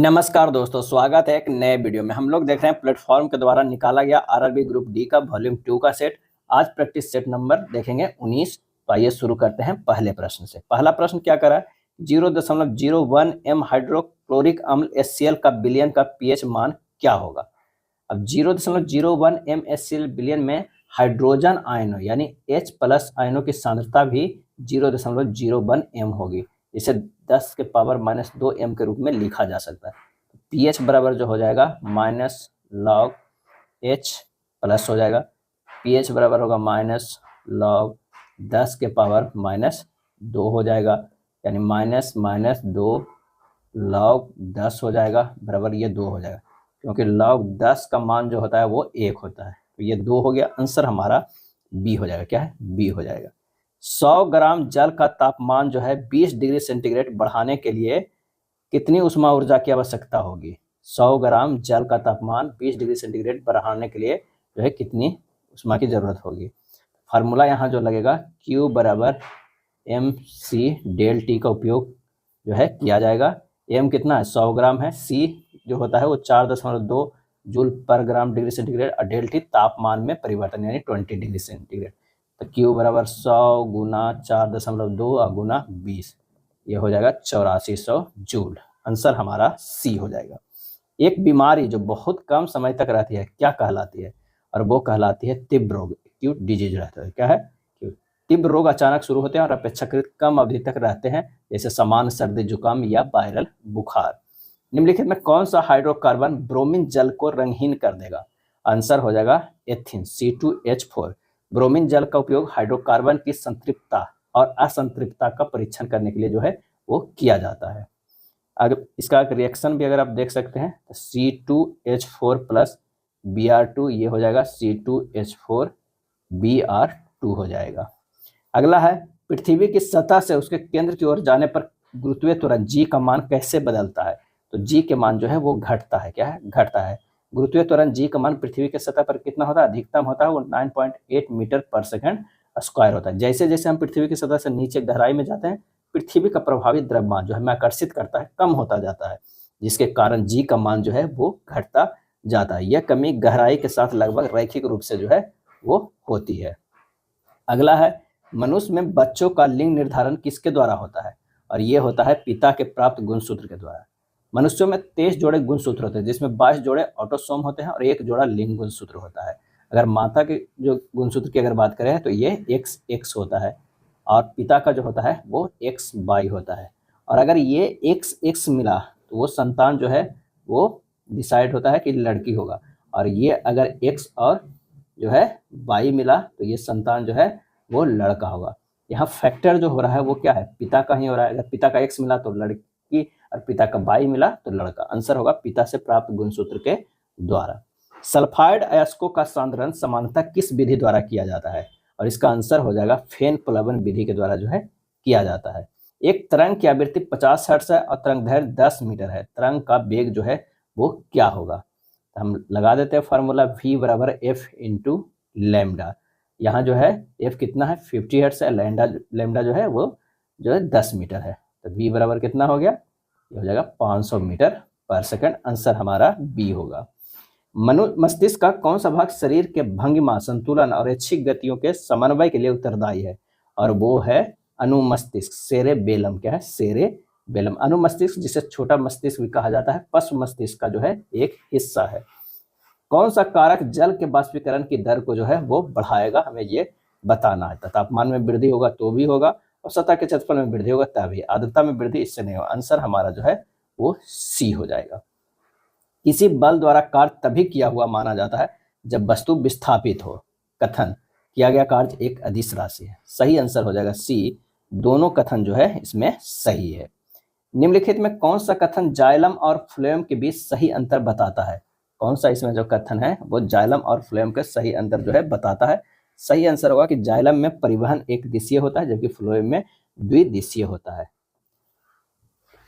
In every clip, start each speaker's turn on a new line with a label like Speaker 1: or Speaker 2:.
Speaker 1: नमस्कार दोस्तों, स्वागत है एक नए वीडियो में। हम लोग देख रहे हैं प्लेटफॉर्म के द्वारा निकाला गया आरआरबी ग्रुप डी का वॉल्यूम 2 का सेट। आज प्रैक्टिस सेट नंबर देखेंगे 19। तो आइए शुरू करते हैं पहले प्रश्न से। पहला प्रश्न क्या करा है, 0.01 m हाइड्रोक्लोरिक अम्ल HCl का बिलियन का पीएच मान क्या होगा। अब 0.01 m HCl बिलियन में हाइड्रोजन आयनों यानी H प्लस आयनों की सांद्रता भी 0.01 m होगी। इसे 10 के पावर -2 m के रूप में लिखा जा सकता है। pH बराबर जो हो जाएगा माइनस लॉग H प्लस हो जाएगा। pH बराबर होगा माइनस लॉग 10 के पावर -2 हो जाएगा, यानी -2 लॉग 10 हो जाएगा बराबर ये 2 हो जाएगा, क्योंकि log 10 का मान जो होता है वो 1 होता है। तो ये 2 हो गया। आंसर हमारा बी हो जाएगा। क्या है? बी हो जाएगा। 100 ग्राम जल का तापमान जो है 20 डिग्री सेंटीग्रेड बढ़ाने के लिए कितनी उष्मा ऊर्जा की आवश्यकता होगी। 100 ग्राम जल का तापमान 20 डिग्री सेंटीग्रेड बढ़ाने के लिए जो है कितनी उष्मा की जरूरत होगी। फार्मूला यहाँ जो लगेगा Q बराबर mc डेल टी का उपयोग जो है किया जाएगा। m कितना है? 100 ग्राम है। c जो होता है वो 4.2 जूल पर ग्राम डिग्री सेंटीग्रेड और डेल टी तापमान में परिवर्तन यानी 20 डिग्री सेंटीग्रेड। तो Q बराबर 100 गुना 4.2 और गुना 20, ये हो जाएगा 8400 जूल। आंसर हमारा सी हो जाएगा। एक बीमारी जो बहुत कम समय तक रहती है क्या कहलाती है? और वो कहलाती है तीव्र रोग, एक्यूट डिजीज रहता है। क्या है? तीव्र रोग अचानक शुरू होते हैं और अपेक्षाकृत कम अवधि तक रहते हैं, जैसे सामान्य सर्दी जुकाम या वायरल बुखार। निम्नलिखित में कौन सा हाइड्रोकार्बन ब्रोमीन जल को रंगहीन कर देगा? आंसर हो जाएगा एथिन C2H4। ब्रोमीन जल का उपयोग हाइड्रोकार्बन की संतृप्तता और असंतृप्तता का परीक्षण करने के लिए जो है वो किया जाता है। अगर इसका रिएक्शन भी अगर आप देख सकते हैं तो C2H4 प्लस Br2 ये हो जाएगा C2H4 Br2 हो जाएगा। अगला है, पृथ्वी की सतह से उसके केंद्र की ओर जाने पर गुरुत्वीय त्वरण G का मान कैसे बदलता है? तो G के मान जो है वो घटता है। क्या है? घटता है। गुरुत्वीय त्वरण G का मान पृथ्वी के सतह पर कितना होता है? अधिकतम होता है वो 9.8 मीटर पर सेकंड स्क्वायर होता है। जैसे जैसे हम पृथ्वी की सतह से नीचे गहराई में जाते हैं, पृथ्वी का प्रभावी द्रव्यमान जो हमें आकर्षित करता है कम होता जाता है, जिसके कारण G का मान जो है वो घटता जाता है। यह कमी गहराई के साथ लगभग रैखिक रूप से जो है वो होती है। अगला है, मनुष्य में बच्चों का लिंग निर्धारण किसके द्वारा होता है? और ये होता है पिता के प्राप्त गुणसूत्र के द्वारा। मनुष्यों में 23 जोड़े गुणसूत्र होते हैं, जिसमें 22 जोड़े ऑटोसोम होते हैं और 1 जोड़ा लिंग गुणसूत्र होता है। अगर माता के जो गुणसूत्र की अगर बात करें तो ये XX होता है और पिता का जो होता है वो XY होता है। और अगर ये XX मिला तो वो संतान जो है वो डिसाइड होता है कि लड़की होगा, और ये अगर X और जो है Y मिला तो ये संतान जो है वो लड़का होगा। यहाँ फैक्टर जो हो रहा है वो क्या है? पिता का ही हो रहा है। अगर पिता का X मिला तो लड़की और पिता का Y मिला तो लड़का। आंसर होगा पिता से प्राप्त गुणसूत्र के द्वारा। सल्फाइड अयस्कों का सांद्रण सामान्यतः किस विधि द्वारा किया जाता है? और इसका आंसर हो जाएगा फेन प्लवन विधि के द्वारा जो है किया जाता है। एक तरंग की आवृत्ति 50 हर्ट्ज है और तरंग दैर्घ्य 10 मीटर है। तरंग का वेग जो है वो क्या होगा? हम लगा देते हैं फार्मूला V बराबर F इंटू लैम्डा। यहाँ जो है F कितना है? 50 हर्ट्ज है। लैम्डा जो है वो जो है 10 मीटर है। तो V बराबर कितना हो गया? ये हो जाएगा 500 मीटर पर सेकंड। आंसर हमारा बी होगा। मस्तिष्क का कौन सा भाग शरीर के भंगिमा, संतुलन और ऐच्छिक गतियों के समन्वय के लिए उत्तरदायी है? और वो है अनुमस्तिष्क, सेरेबेलम। क्या है? सेरेबेलम। अनुमस्तिष्क जिसे छोटा मस्तिष्क भी कहा जाता है, पश्च मस्तिष्क का जो है एक हिस्सा है। कौन सा कारक जल के बाष्पीकरण की दर को जो है वो बढ़ाएगा? हमें ये बताना है। तापमान में वृद्धि होगा तो भी होगा, और सतह के क्षेत्रफल में वृद्धि होगा तभी। आर्द्रता में वृद्धि इससे नहीं होगा। आंसर हमारा जो है वो सी हो जाएगा। किसी बल द्वारा कार्य तभी किया हुआ माना जाता है जब वस्तु विस्थापित हो। कथन किया गया कार्य एक अदिश राशि है। सही आंसर हो जाएगा सी। दोनों कथन जो है इसमें सही है। निम्नलिखित में कौन सा कथन जाइलम और फ्लोएम के बीच सही अंतर बताता है? कौन सा इसमें जो कथन है वो जाइलम और फ्लोएम के सही अंतर जो है बताता है? सही आंसर होगा कि जाइलम में परिवहन एक दिशीय होता है, जबकि फ्लोएम में द्विदिशीय होता है।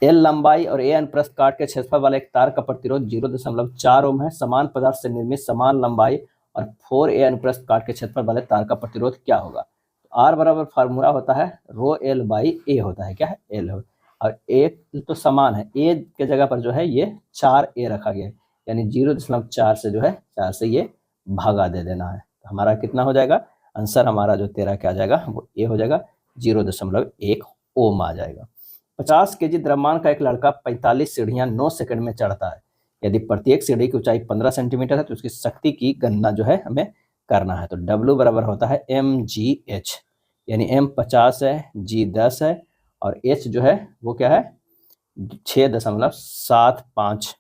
Speaker 1: L लंबाई और A अनुप्रस्थ काट के क्षेत्रफल वाले एक तार का प्रतिरोध 0.4 ओम है। समान पदार्थ से निर्मित समान लंबाई और 4A अनुप्रस्थ काट के क्षेत्रफल वाले तार का प्रतिरोध क्या होगा? R बराबर फार्मूला होता है ρL बाई A होता है। क्या है? L और ए तो समान है, ए के जगह पर जो है ये 4a रखा गया है, यानी 0.4 से जो है 4 से ये भागा दे देना है। तो हमारा कितना हो जाएगा, आंसर हमारा जो 13 क्या आ जाएगा, वो ए हो जाएगा, 0.1 ओम आ जाएगा। 50 केजी द्रव्यमान का एक लड़का 45 सीढ़ियां 9 सेकंड में चढ़ता है। यदि प्रत्येक सीढ़ी की ऊंचाई 15 सेंटीमीटर है तो उसकी शक्ति की गणना जो है हमें करना है। तो W बराबर होता है mgh, यानी m 50 है, g 10 है और h जो है वो क्या है 6.75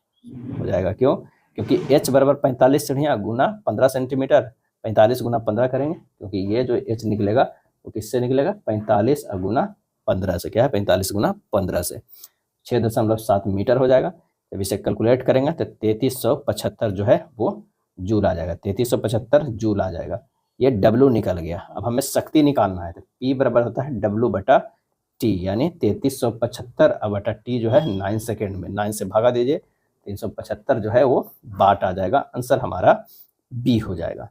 Speaker 1: हो जाएगा। क्यों? क्योंकि h बराबर 45 सीढ़ियाँ गुना 15 सेंटीमीटर, 45 गुना 15 करेंगे, क्योंकि ये जो h निकलेगा वो किससे निकलेगा, 45 गुना 15 से, क्या है 45 गुना 15 से 6.7 मीटर हो जाएगा। जब इसे कैलकुलेट करेंगे तो 3375 जो है वो जूल आ जाएगा, 3375 जूल आ जाएगा। ये W निकल गया। अब हमें शक्ति निकालना है तो P बराबर होता है W बटा T, यानी 3375 बटा T जो है 9 सेकेंड में 9 से भागा दीजिए, 375 जो है वो वाट आ जाएगा। आंसर हमारा B हो जाएगा।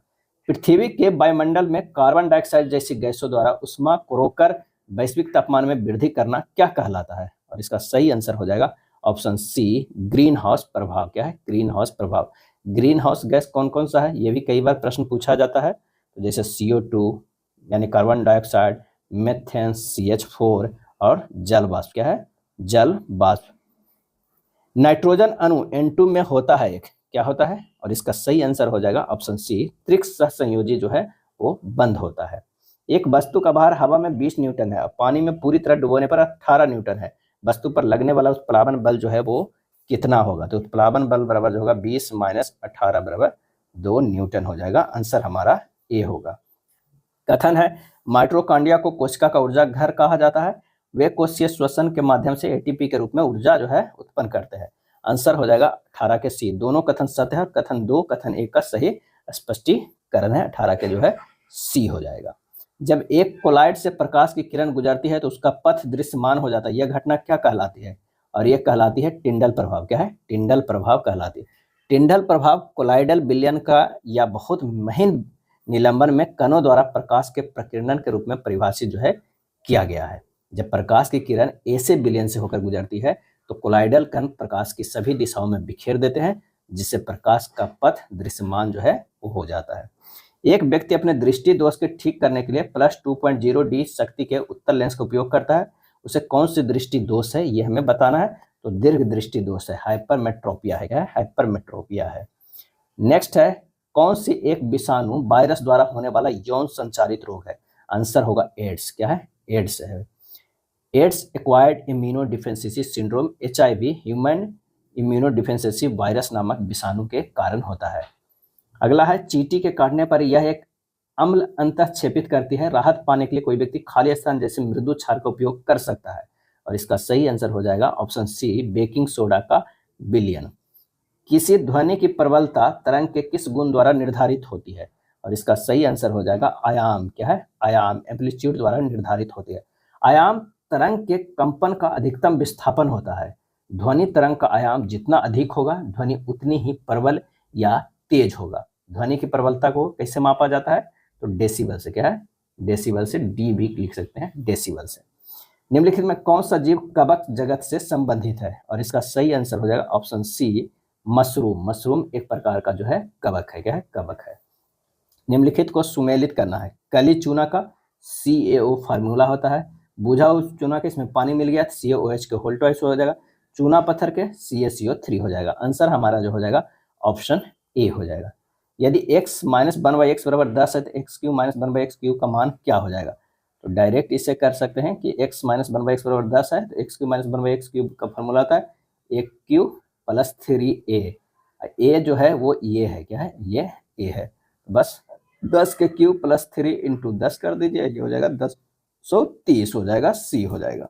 Speaker 1: पृथ्वी के वायुमंडल में कार्बन डाइऑक्साइड जैसी गैसों द्वारा उष्मा को रोककर वैश्विक तापमान में वृद्धि करना क्या कहलाता है? और इसका सही आंसर हो जाएगा ऑप्शन सी, ग्रीन हाउस प्रभाव। क्या है? ग्रीन हाउस प्रभाव। ग्रीन हाउस गैस कौन कौन सा है, ये भी कई बार प्रश्न पूछा जाता है। तो जैसे CO2 यानी कार्बन डाइऑक्साइड, मेथेन CH4 और जल वाष्प। क्या है? जल वाष्प। नाइट्रोजन अणु N2 में होता है एक, क्या होता है? और इसका सही आंसर हो जाएगा ऑप्शन सी, त्रिक सहसंयोजी जो है वो बंद होता है। एक वस्तु का भार हवा में 20 न्यूटन है और पानी में पूरी तरह डुबोने पर 18 न्यूटन है। वस्तु पर लगने वाला उत्प्लावन बल जो है वो कितना होगा? तो उत्प्लावन बल बराबर जो होगा 20 - 18 बराबर 2 न्यूटन हो जाएगा। आंसर हमारा ए होगा। कथन है माइटोकॉन्ड्रिया को कोशिका का ऊर्जा घर कहा जाता है। वे कोशिकीय श्वसन के माध्यम से ATP के रूप में ऊर्जा जो है उत्पन्न करते हैं। आंसर हो जाएगा 18 के सी। दोनों कथन सत्य है। कथन 2 कथन 1 का सही स्पष्टीकरण है। 18 के जो है सी हो जाएगा। जब एक कोलाइड से प्रकाश की किरण गुजरती है तो उसका पथ दृश्यमान हो जाता है। यह घटना क्या कहलाती है? और यह कहलाती है टिंडल प्रभाव। क्या है? टिंडल प्रभाव कहलाती है। टिंडल प्रभाव कोलाइडल विलयन का या बहुत महीन निलंबन में कणों द्वारा प्रकाश के प्रकीर्णन के रूप में परिभाषित जो है किया गया है। जब प्रकाश की किरण ए से विलयन से होकर गुजरती है तो कोलाइडल कण प्रकाश की सभी दिशाओं में बिखेर देते हैं, जिससे प्रकाश का पथ दृश्यमान जो है वो हो जाता है। एक व्यक्ति अपने दृष्टि दोष के ठीक करने के लिए +2.0D शक्ति के उत्तल लेंस का उपयोग करता है। उसे कौन सी दृष्टि दोष है ये हमें बताना है। तो दीर्घ दृष्टि दोष है, हाइपरमेट्रोपिया है। क्या है? हाइपरमेट्रोपिया है। नेक्स्ट है कौन सी एक विषाणु वायरस द्वारा होने वाला यौन संचारित रोग है? आंसर होगा एड्स। क्या है? एड्स है। Ads acquired immunodeficiency syndrome HIV human immunodeficiency virus नामक विषाणु के कारण होता है। अगला है चींटी के काटने पर यह एक अम्ल अंतःक्षेपित करती है। राहत पाने के लिए कोई व्यक्ति खाली स्थान जैसे मृदु क्षार का उपयोग कर सकता है। और इसका सही आंसर हो जाएगा ऑप्शन सी, बेकिंग सोडा का विलयन। किसी ध्वनि की प्रबलता तरंग के किस गुण द्वारा निर्धारित होती है? और इसका सही आंसर हो जाएगा आयाम। क्या है? आयाम, एम्पलीट्यूड द्वारा निर्धारित होती है। आयाम तरंग के कंपन का अधिकतम विस्थापन होता है। ध्वनि तरंग का आयाम जितना अधिक होगा ध्वनि उतनी ही प्रबल या तेज होगा। ध्वनि की प्रबलता को कैसे मापा जाता है? तो डेसिबल से। क्या है? डेसिबल से, डी भी लिख सकते हैं डेसिबल से। निम्नलिखित में कौन सा जीव कवक जगत से संबंधित है? और इसका सही आंसर हो जाएगा ऑप्शन सी, मशरूम। मशरूम एक प्रकार का जो है कवक है। क्या है? कवक है। निम्नलिखित को सुमेलित करना है। कली चूना का CaO फार्मूला होता है। बुझा हुआ चूना के इसमें पानी मिल गया तो CaOH के होल ट्वाइस हो जाएगा। चूना पत्थर के CaCO3 हो जाएगा। आंसर हमारा जो हो जाएगा ऑप्शन ए हो जाएगा। यदि x - 1/x बराबर 10 है तो x³ - 1/x³ का मान क्या हो जाएगा? तो डायरेक्ट इसे कर सकते हैं कि x - 1/x बराबर 10 है तो x³ - 1/x³ का फॉर्मूला आता है a³ + 3a। a जो है वो ये है। क्या है? ये a है। बस 10 के क्यूब + 3 × 10 कर दीजिए, ये हो जाएगा 1030 हो जाएगा, सी हो जाएगा।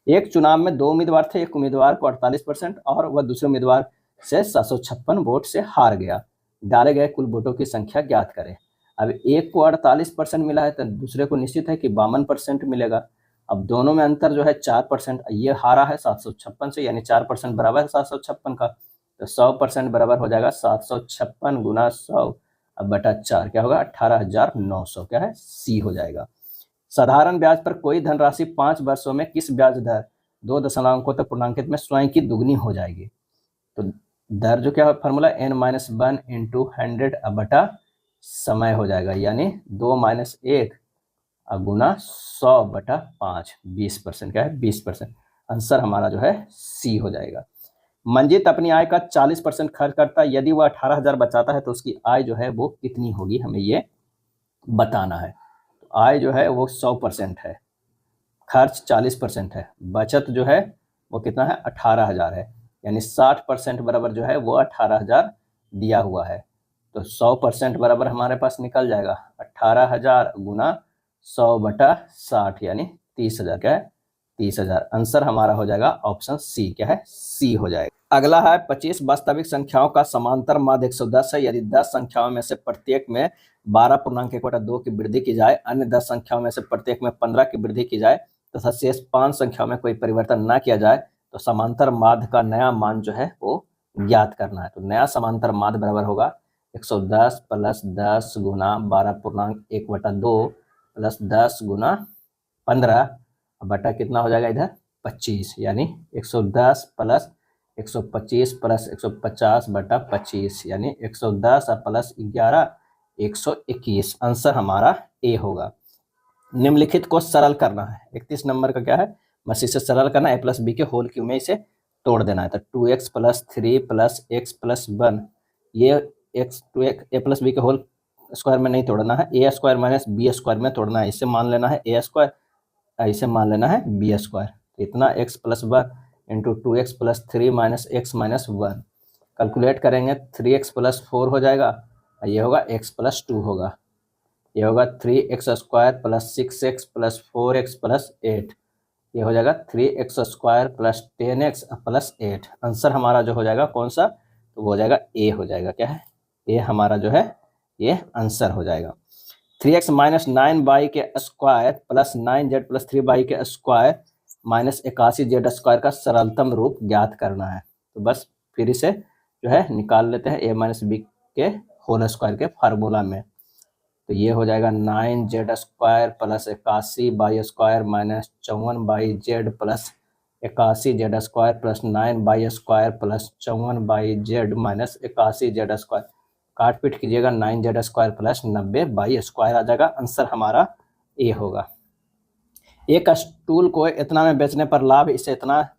Speaker 1: एक चुनाव में 2 उम्मीदवार थे। एक उम्मीदवार को 48% और वह दूसरे उम्मीदवार से 756 वोट से हार गया। डाले गए कुल वोटों की संख्या ज्ञात करें। अब एक को 48% मिला है तो दूसरे को निश्चित है कि 52% मिलेगा। अब दोनों में अंतर जो है 4%। ये हारा है 756 से, यानी 4% बराबर है 756 का। तो 100% बराबर हो जाएगा 756 × 100 बटा 4 क्या होगा? 18,900। क्या है? सी हो जाएगा। साधारण ब्याज पर कोई धनराशि 5 वर्षों में किस ब्याज दर 2 दशमलव तो पूर्णांकित में स्वयं की दुगनी हो जाएगी। तो दर जो क्या है फॉर्मूला n-1 इंटू 100 बटा समय हो जाएगा, यानी 2 - 1 गुना 100 बटा 5, 20%। क्या है 20%। आंसर हमारा जो है सी हो जाएगा। मंजीत अपनी आय का 40% खर्च करता है, यदि वह 18,000 बचाता है तो उसकी आय जो है वो कितनी होगी, हमें ये बताना है। तो आय जो है वो 100% है, खर्च 40% है, बचत जो है वो कितना है 18,000 है, यानी 60% बराबर जो है वो 18,000 दिया हुआ है। तो 100% बराबर हमारे पास निकल जाएगा 18,000 गुना 100 बटा 60, यानी 30,000। क्या है 30,000। आंसर हमारा हो जाएगा ऑप्शन सी। क्या है सी हो जाएगा। अगला है 25 वास्तविक संख्याओं का समांतर माध्य 110 है। यदि 10 संख्याओं में से प्रत्येक में 12.1/2 की वृद्धि की जाए, अन्य 10 संख्याओं में से प्रत्येक में 15 की वृद्धि की जाए तथा शेष 5 संख्याओं में कोई परिवर्तन न किया जाए, तो समांतर माध्य का नया मान जो है वो ज्ञात करना है। तो नया समांतर माध्य बराबर होगा 110 प्लस 10 गुना 12.1/2 प्लस 10 गुना 15 बटा कितना हो जाएगा इधर 25, यानी 110 प्लस 125 प्लस 150 बटा 25, यानी 110 प्लस 11 121। आंसर हमारा ए होगा। निम्नलिखित को सरल करना है। 31 नंबर का क्या है, बस इसे सरल करना है, a प्लस बी के होल क्यूब में इसे तोड़ देना है। तो 2x plus 3 plus x plus 1, ये x 2x a plus b के होल स्क्वायर में नहीं तोड़ना है, a square minus b square में तोड़ना है। इसे मान लेना है ए स्क्वायर, इसे मान लेना है बी स्क्वायर। इतना x plus 1 into 2x plus 3 minus x minus 1, calculate करेंगे 3x प्लस 4 हो जाएगा, ये होगा x प्लस 2 होगा, ये होगा 3x square plus 6x plus 4x plus 8, ये हो जाएगा 3x square plus 10x plus 8। Answer हमारा जो हो जाएगा कौन सा, तो वो हो जाएगा ए हो जाएगा। क्या है ए हमारा जो है ये आंसर हो जाएगा। 3x माइनस 9y के square plus 9z plus 3y के स्क्वायर माइनस 81z स्क्वायर का सरलतम रूप ज्ञात करना है। तो बस फिर इसे जो है निकाल लेते हैं a माइनस बी के होल स्क्वायर के फार्मूला में। तो ये हो जाएगा 9z square plus 81y square minus 54y plus 81z square plus 9y square plus 54y minus 81z square. काट पीट कीजिएगा 9z square plus 90y square आ जाएगा। आंसर हमारा ए होगा। एक स्टूल को इतना में बेचने पर लाभ, इसे इतना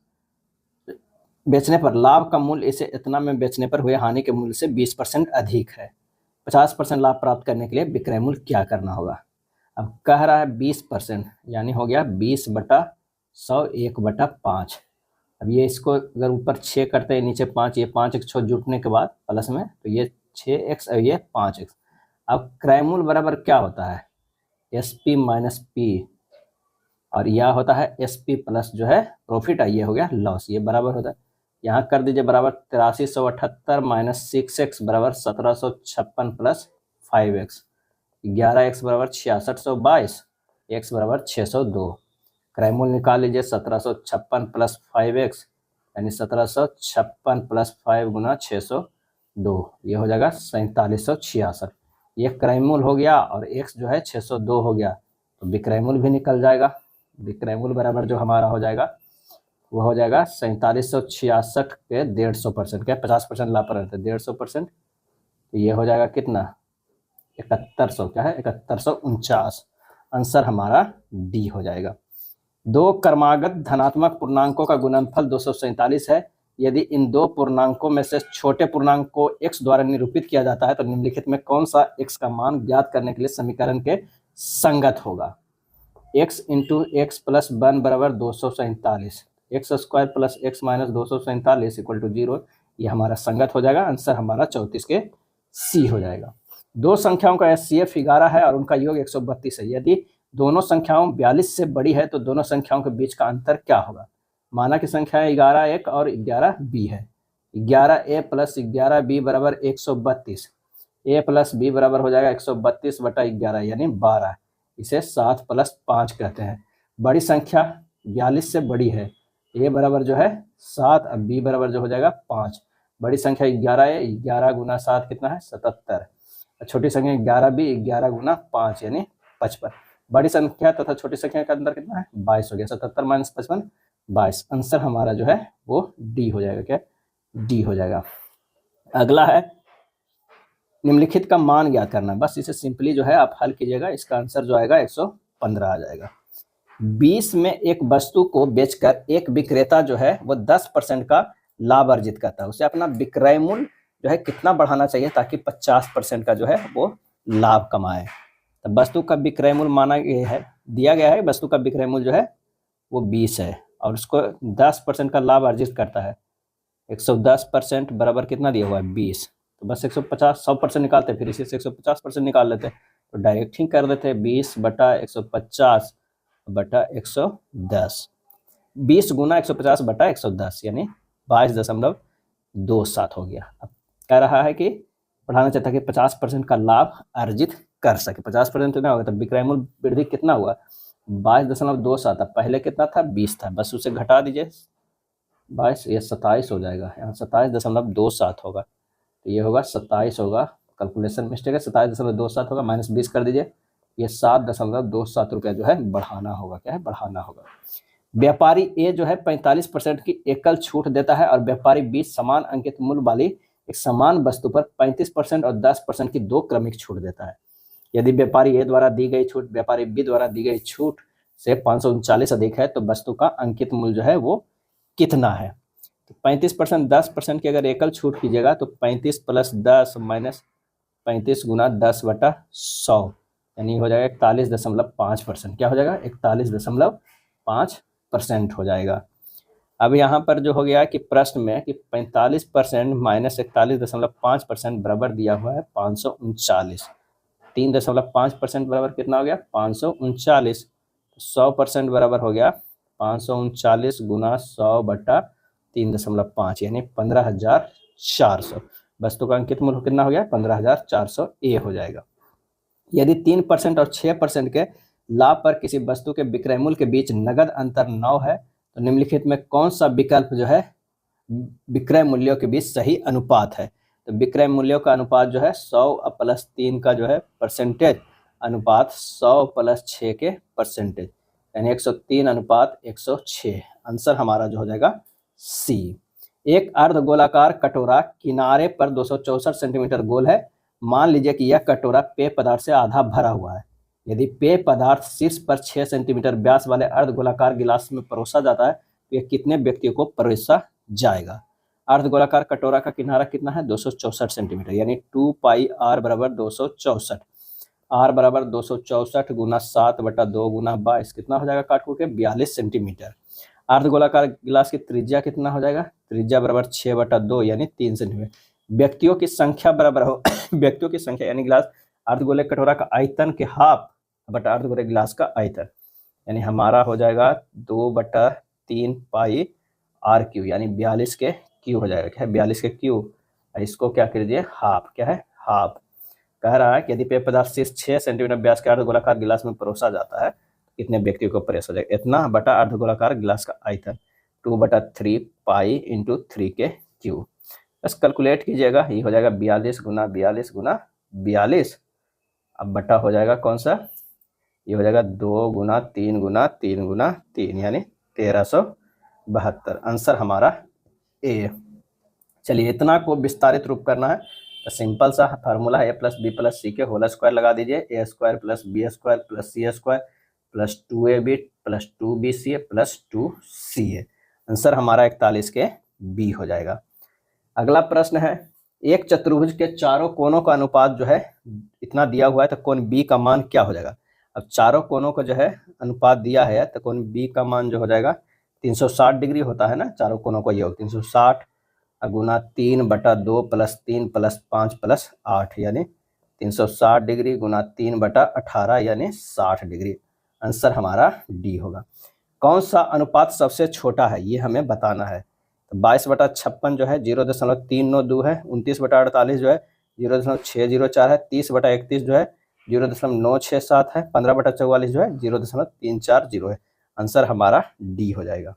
Speaker 1: बेचने पर लाभ का मूल्य इसे इतना में बेचने पर हुए हानि के मूल्य से 20% अधिक है। 50% लाभ प्राप्त करने के लिए विक्रय मूल्य क्या करना होगा। अब कह रहा है 20%, यानी हो गया 20/100 1/5। अब ये इसको अगर ऊपर 6 करते हैं नीचे 5, ये 5x छोड़ जुटने के बाद प्लस में, तो ये 6x और ये 5x। अब क्रय मूल्य बराबर क्या होता है SP माइनस P, और यह होता है SP प्लस जो है प्रॉफिट, ये हो गया लॉस। ये बराबर होता है, यहाँ कर दीजिए बराबर 8378 माइनस 6x बराबर 1756 प्लस 5x, 11x बराबर 6622, x बराबर 602। क्रय मूल्य निकाल लीजिए 1756 प्लस 5x, यानी 1756 प्लस 5 गुना 602, ये हो जाएगा 4766। ये क्रय मूल्य हो गया और x जो है 602 हो गया, तो विक्रय मूल्य भी निकल जाएगा। विक्रय मूल्य बराबर जो हमारा हो जाएगा वो हो जाएगा 4766 के 150%, क्या 50% लाभ पर रहता है 150%, तो ये हो जाएगा कितना 7100। क्या है 7149। आंसर हमारा डी हो जाएगा। दो क्रमागत धनात्मक पूर्णांकों का गुणनफल 247 है। यदि इन दो पूर्णांकों में से छोटे पूर्णांक को x द्वारा निरूपित किया जाता है तो निम्नलिखित में कौन सा x का मान ज्ञात करने के लिए समीकरण के संगत होगा। x इंटू एक्स प्लस 1 बराबर 247, x square plus x minus 247 equal to 0, ये हमारा संगत हो जाएगा। आंसर हमारा 34 के सी हो जाएगा। दो संख्याओं का SCF 11 है और उनका योग 132 है। यदि दोनों संख्याओं 42 से बड़ी है तो दोनों संख्याओं के बीच का अंतर क्या होगा। माना कि संख्या 11A और 11B है। 11A प्लस 11B बराबर 132, A प्लस B बराबर हो जाएगा 132/11 यानी 12, इसे 7 प्लस 5 कहते हैं। बड़ी संख्या 42 से बड़ी है, A बराबर जो है 7, अब B बराबर जो हो जाएगा 5। बड़ी संख्या 11A, 11 गुना 7 कितना है 77, छोटी संख्या 11B 11 गुना 5 यानी 55। बड़ी संख्या तथा छोटी संख्या का अंतर कितना है 22 हो गया। 77 माइनस 55 22। आंसर हमारा जो है वो डी हो जाएगा। क्या? डी हो जाएगा। अगला है निम्नलिखित का मान ज्ञात करना। बस इसे सिंपली जो है आप हल कीजिएगा, इसका आंसर जो आएगा 115 आ जाएगा। 20 में एक वस्तु को बेचकर एक विक्रेता जो है वो 10% का लाभ अर्जित करता है। उसे अपना विक्रय मूल्य जो है कितना बढ़ाना चाहिए ताकि 50% का जो है वो लाभ कमाए। तो वस्तु का विक्रय मूल्य माना गया है, दिया गया है वस्तु का विक्रय मूल्य जो है वो 20 है और उसको 10% का लाभ अर्जित करता है। 110% बराबर कितना दिया हुआ है? 20। तो बस 150 100% निकालते, फिर इसी से 150% निकाल लेते, तो डायरेक्ट ही कर देते 20/150 बटा 110। 20 गुना 150 बटा 110 यानी 22.27 हो गया। अब कह रहा है कि बढ़ाना चाहता है कि 50% का लाभ अर्जित कर सके। 50% तो ना होगा, तो विक्रय मूल्य वृद्धि कितना हुआ? 22.27 था, पहले कितना था? 20 था, बस उसे घटा दीजिए 22, ये 27 हो जाएगा। यहाँ 27.27 होगा, तो ये होगा 27 होगा। कैलकुलेशन मिस्टेक है, 27.27 होगा, -20 कर दीजिए, ये 7.27 रुपया जो है बढ़ाना होगा। क्या है? बढ़ाना होगा। व्यापारी ए जो है 45% की एकल छूट देता है और व्यापारी बी समान अंकित मूल्य वाली एक समान वस्तु पर 35% और 10% की दो क्रमिक छूट देता है। यदि व्यापारी ए द्वारा दी गई छूट व्यापारी बी द्वारा दी गई छूट से 539 अधिक है तो वस्तु का अंकित मूल्य जो है वो कितना है? तो 35% 10% की अगर एकल छूट कीजिएगा तो 35 + 10 माइनस 35 गुना 10/100 यानी हो जाएगा 41.5%। क्या हो जाएगा? 41.5% हो जाएगा। अब यहाँ पर जो हो गया कि प्रश्न में कि 45% माइनस 41.5% बराबर दिया हुआ है 539। 3.5% बराबर कितना हो गया? 539। 100% बराबर हो गया 539 गुना 100/3.5 यानी 15,400। वस्तु का अंकित मूल्य कितना हो गया? 15,400 ए हो जाएगा। यदि 3% और 6% के लाभ पर किसी वस्तु के विक्रय मूल्य के बीच नगद अंतर 9 है तो निम्नलिखित में कौन सा विकल्प जो है विक्रय मूल्यों के बीच सही अनुपात है? तो विक्रय मूल्यों का अनुपात जो है 100 + 3 का जो है परसेंटेज अनुपात 100 + 6 के परसेंटेज यानी 103/106। आंसर हमारा जो हो जाएगा सी। एक अर्धगोलाकार कटोरा किनारे पर 264 सेंटीमीटर गोल है। मान लीजिए कि यह कटोरा पेय पदार्थ से आधा भरा हुआ है। यदि पेय पदार्थ शीर्ष पर 6 सेंटीमीटर व्यास वाले अर्धगोलाकार गिलास में परोसा जाता है तो यह कितने व्यक्तियों को परोसा जाएगा? अर्धगोलाकार कटोरा का किनारा कितना है? 264 सेंटीमीटर यानी 2πr बराबर 264। r बराबर 264 गुना 7/2 गुना 22 कितना हो जाएगा? काट कूट के 42 सेंटीमीटर। अर्धगोलाकार गिलास की त्रिज्या कितना हो जाएगा? त्रिज्या बराबर 6/2 यानी 3 सेंटीमीटर। व्यक्तियों की संख्या बराबर हो व्यक्तियों की संख्या यानी गिलास अर्धगोले कटोरा का आयतन के हाफ बटा अर्धगोले गिलास का आयतन यानी हमारा हो जाएगा 2/3 पाई r³ यानी 42 के क्यू हो जाएगा। क्या है? 42 के क्यू। इसको क्या कर दीजिए? हाफ। क्या है? हाफ। कह रहा है कि यदि पेय पदार्थ शीर्ष 6 सेंटीमीटर व्यास के अर्धगोलाकार गिलास में परोसा जाता है कितने व्यक्तियों को परोसा जाएगा? इतना बटा अर्धगोलाकार गिलास का आयतन 2/3 पाई × 3 के क्यू। बस कैलकुलेट कीजिएगा, ये हो जाएगा 42 गुना 42 गुना 42। अब बटा हो जाएगा कौन सा? ये हो जाएगा 2 गुना 3 गुना 3 गुना 3 यानी 1372। आंसर हमारा ए। चलिए इतना को विस्तारित रूप करना है तो सिंपल सा फार्मूला है a + b + c के होल स्क्वायर लगा दीजिए। a² + b² + c² + 2ab + 2bca + 2ca। Answer हमारा 41 के बी हो जाएगा। अगला प्रश्न है एक चतुर्भुज के चारों कोनों का अनुपात जो है इतना दिया हुआ है तो कोण बी का मान क्या हो जाएगा? अब चारों कोनों को जो है अनुपात दिया है तो कोण बी का मान जो हो जाएगा 360 डिग्री होता है ना, चारों कोनों का योग 360 गुना 3/2 + 3 + 5 + 8 यानी 360 डिग्री गुना 3/18 यानी 60 डिग्री। आंसर हमारा डी होगा। कौन सा अनुपात सबसे छोटा है ये हमें बताना है। तो 22/56 जो है 0.392 है। 29/48 जो है 0.604 है। 30/31 जो है 0.967 है। 15/44 जो है 0.340 है। आंसर हमारा डी हो जाएगा।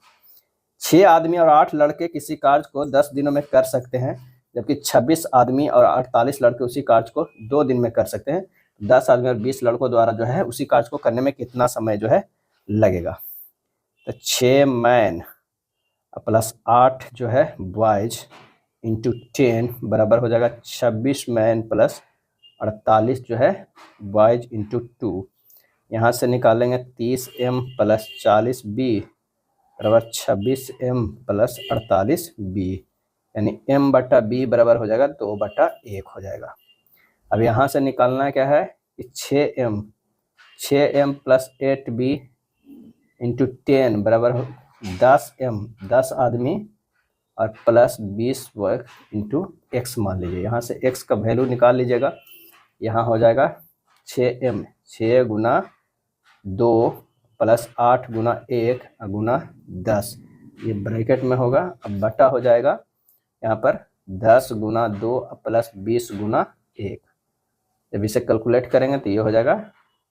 Speaker 1: 6 आदमी और 8 लड़के किसी कार्य को 10 दिनों में कर सकते हैं जबकि 26 आदमी और 48 लड़के उसी कार्य को 2 दिन में कर सकते हैं। 10 आदमी और 20 लड़कों द्वारा जो है उसी कार्य को करने में कितना समय जो है लगेगा? तो 6 मैन प्लस 8 जो है बॉयज इंटू 10 बराबर हो जाएगा 26 मैन प्लस 48 जो है बॉयज इंटू 2। यहाँ से निकालेंगे 30m प्लस 40b बराबर 26m प्लस 48b, यानी m बटा b बराबर हो जाएगा 2/1 हो जाएगा। अब यहाँ से निकालना क्या है कि 6m प्लस 8b इंटू 10 बराबर 10m 10 आदमी और प्लस 20 वर्ग इंटू एक्स मान लीजिए। यहाँ से x का वैल्यू निकाल लीजिएगा। यहाँ हो जाएगा 6m 6 गुना 2 प्लस 8 गुना 1 गुना 10, ये ब्रैकेट में होगा। अब बटा हो जाएगा यहाँ पर 10 गुना 2 प्लस 20 गुना 1। जब इसे कैलकुलेट करेंगे तो ये हो जाएगा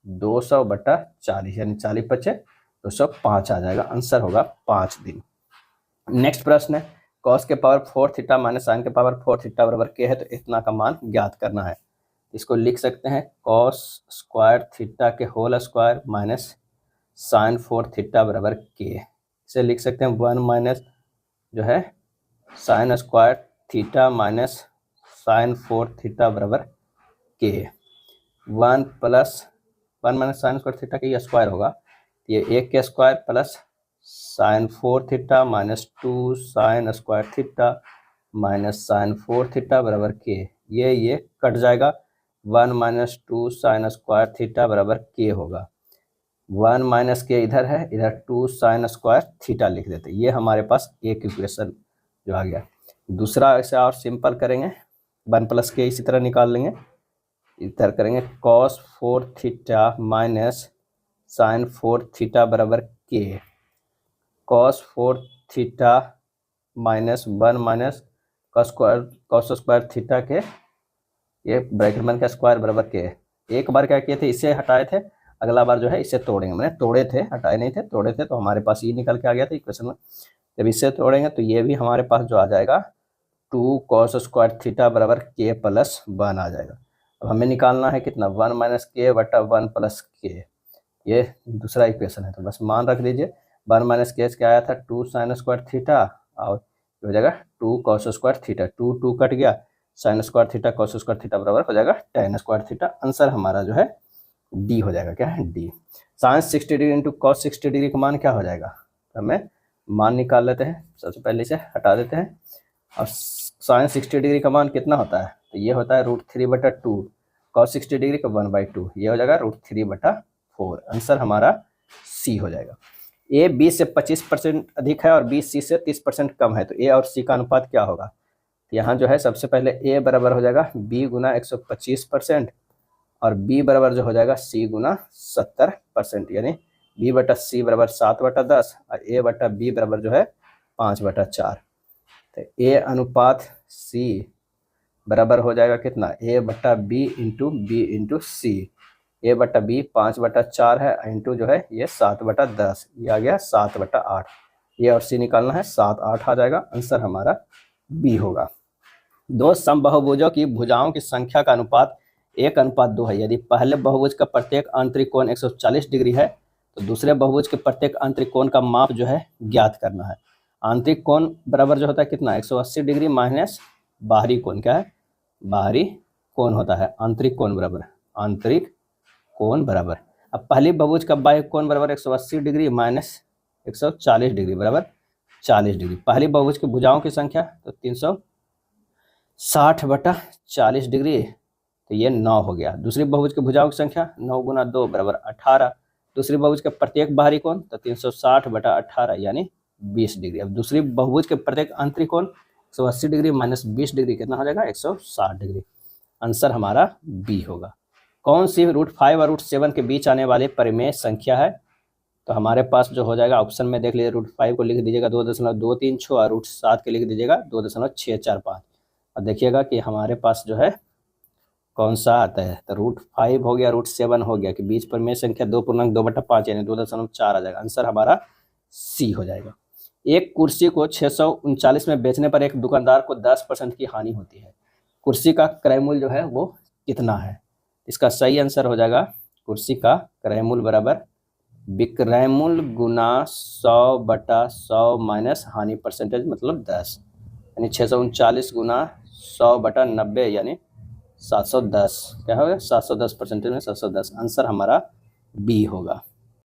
Speaker 1: 200/40, यानी 40 × 5 = 205 आ जाएगा। आंसर होगा 5 दिन। नेक्स्ट प्रश्न है cos के पावर 4 थीटा माइनस साइन के पावर 4 थीटा बराबर k है, तो इतना का मान ज्ञात करना है। इसको लिख सकते हैं cos स्क्वायर थीटा के whole square minus sine 4 theta बराबर k। इसे लिख सकते हैं 1 माइनस जो है sine square theta minus sine 4 theta बराबर k। 1 minus sine square theta के ये स्क्वायर होगा, ये 1 के square plus sine 4 theta minus 2 sine square theta minus sine 4 theta बराबर k। ये कट जाएगा, 1 माइनस 2 साइन स्क्वायर थीटा बराबर k होगा। 1 माइनस k इधर है, इधर 2 साइन स्क्वायर थीटा लिख देते। ये हमारे पास एक इक्वेशन जो आ गया। दूसरा ऐसे और सिंपल करेंगे, 1 प्लस k इसी तरह निकाल लेंगे। इधर करेंगे cos 4 theta minus sine 4 theta बराबर k। cos 4 theta minus 1 minus cos square theta के ये ब्रैकेट बन का स्क्वायर बराबर k। एक बार क्या किए थे, इसे हटाए थे, अगला बार जो है इसे तोड़ेंगे। मैंने तोड़े थे, हटाए नहीं थे, तोड़े थे, तो हमारे पास ये निकल के आ गया था इक्वेशन में। जब इसे तोड़ेंगे तो ये भी हमारे पास जो आ जाएगा 2 cos स्क्वायर थीटा बराबर k प्लस 1 आ जाएगा। अब हमें निकालना है कितना, 1 माइनस k बटा 1 प्लस k। ये दूसरा इक्वेशन है, तो बस मान रख दीजिए। 1 माइनस k क्या आया था 2 साइन स्क्वायर थीटा, और हो जाएगा 2 cos स्क्वायर थीटा, 2 कट गया, sign square theta cos square theta बराबर हो जाएगा tan स्क्वायर थीटा। आंसर हमारा जो है डी हो जाएगा। क्या है, D. Sine 60 degree into cos 60 degree का मान क्या हो जाएगा, तो हमें मान निकाल लेते हैं। सबसे पहले इसे हटा देते हैं। और साइन 60 डिग्री का मान कितना होता है, तो ये होता है √3/2, cos 60 डिग्री का 1/2, ये हो जाएगा √3/4। आंसर हमारा सी हो जाएगा। ए बी से 25% अधिक है और बी सी से 30% कम है, तो ए और सी का अनुपात क्या होगा। यहाँ जो है सबसे पहले ए बराबर हो जाएगा बी गुना 125% और बी बराबर जो हो जाएगा सी गुना 70%, यानी बी बटा सी बराबर 7/10 और ए बटा बी बराबर जो है 5/4। तो ए अनुपात सी बराबर हो जाएगा कितना, ए बटा बी इंटू बी इंटू सी। ए बटा बी 5/4 है, इंटू जो है ये 7/10, ये आ गया 7/8। ये और सी निकालना है, 7/8 आ जाएगा। आंसर हमारा बी होगा। दो समबाहुभुजों की भुजाओं की संख्या का अनुपात 1:2 है। यदि पहले बहुभुज का प्रत्येक आंतरिक कोण 140 डिग्री है, तो दूसरे बहुभुज के प्रत्येक आंतरिक कोण का माप जो है ज्ञात करना है। आंतरिक कोण बराबर जो होता है कितना, 180 डिग्री माइनस बाहरी कोण, क्या है, बाहरी कोण होता है। आंतरिक कोण बराबर आंतरिक कोण बराबर, अब पहली बहुभुज का बाह्य कोण बराबर 180 डिग्री माइनस 140 डिग्री बराबर 40 डिग्री। पहली बहुभुज की भुजाओं की संख्या तो 360/40 डिग्री, तो ये 9 हो गया। दूसरी बहुभुज की भुजाओं की संख्या 9 गुना 2 बराबर 18। दूसरी बहुभुज के प्रत्येक बाहरी कोण तो 360/18 यानी 20 डिग्री। अब दूसरी बहुभुज के प्रत्येक आंतरिक कोण 180 डिग्री माइनस 20 डिग्री कितना हो जाएगा, 160 डिग्री। आंसर हमारा बी होगा। कौन सी √5 और √7 के बीच आने वाली परिमेय संख्या है, तो हमारे पास जो हो जाएगा ऑप्शन में देख लीजिए, √5 को लिख दीजिएगा 2.236 और √7 के लिख दीजिएगा 2.645। और देखिएगा कि हमारे पास जो है कौन सा आता है, तो √5 हो गया, √7 हो गया, कि बीच परिमेय संख्या 2.2/5 यानी 2.4 आ जाएगा। आंसर हमारा सी हो जाएगा। एक कुर्सी को 639 में बेचने पर एक दुकानदार को 10% की हानि होती है। कुर्सी का क्रय मूल्य जो है वो कितना है। इसका सही आंसर हो जाएगा कुर्सी का क्रय मूल्य बराबर विक्रयमूल्य गुना 100/100 माइनस हानि परसेंटेज मतलब 10, यानी 639 गुना 100/90 यानी 710। क्या होगा? 710% में 710। आंसर हमारा बी होगा।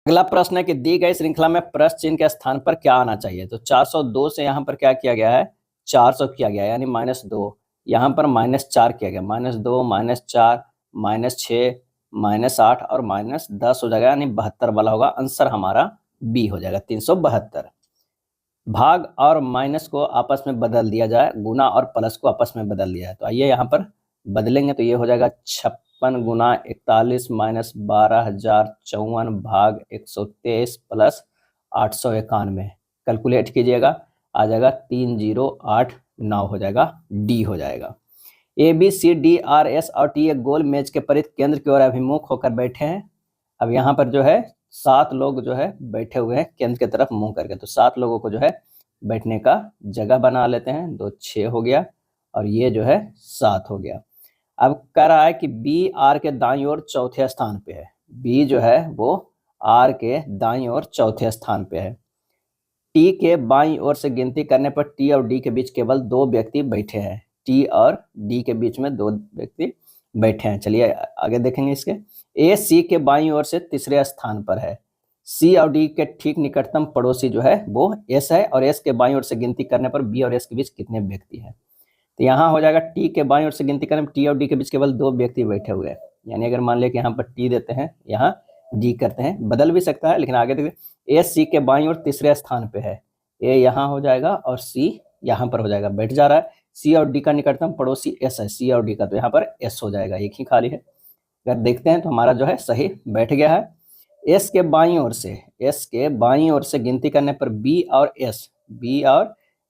Speaker 1: अगला प्रश्न है कि दी गई श्रृंखला में प्रश्न चिन्ह के स्थान पर क्या आना चाहिए? तो 402 से यहाँ पर क्या किया गया है? 400 किया गया यानी -2। यहाँ पर -4 किया गया, -2 -4 -6 -8 और -10 हो जाएगा, यानी 72 वाला होगा। आंसर हमारा बी हो जाएगा 372। भाग और माइनस को आपस में बदल दिया जाए, गुना और प्लस को आपस में बदल दिया जाए। तो आइए यहाँ पर बदलेंगे, तो ये हो जाएगा 56 गुना 41 माइनस 12,054 भाग 123 प्लस 891। कैलकुलेट कीजिएगा, आ जाएगा 3089 हो जाएगा, डी हो जाएगा। A B C D R S और टी एक गोल मेज के परिध केंद्र की ओर अभिमुख होकर बैठे हैं। अब यहाँ पर जो है 7 लोग जो है बैठे हुए हैं केंद्र की तरफ मुंह करके। तो 7 लोगों को जो है बैठने का जगह बना लेते हैं। 2 6 हो गया और ये जो है 7 हो गया। अब कह रहा है कि बी आर के दाईं ओर चौथे स्थान पे है। बी जो है वो आर के दाईं ओर चौथे स्थान पे है। टी के बाईं ओर से गिनती करने पर टी और डी के बीच केवल 2 व्यक्ति बैठे हैं। टी और डी के बीच में 2 व्यक्ति बैठे हैं। चलिए आगे देखेंगे इसके। ए सी के बाईं ओर से तीसरे स्थान पर है। सी और डी के ठीक निकटतम पड़ोसी जो है वो एस है, और एस के बाईं ओर से गिनती करने पर बी और एस के बीच कितने व्यक्ति हैं? तो यहाँ हो जाएगा टी के बाईं ओर से गिनती करने पर टी और डी के बीच केवल 2 व्यक्ति बैठे हुए हैं। यानी अगर मान लिया कि यहाँ पर टी देते हैं, यहाँ डी करते हैं, बदल भी सकता है, लेकिन आगे देखिए ए सी के बाईं ओर तीसरे स्थान पे है। ए यहाँ हो जाएगा और सी यहाँ पर हो जाएगा, बैठ जा रहा है। सी और डी का निकटतम पड़ोसी एस है, सी और डी का, तो यहाँ पर एस हो जाएगा, एक ही खाली है। अगर देखते हैं तो हमारा जो है सही बैठ गया है। एस के बाईं ओर से गिनती करने पर बी और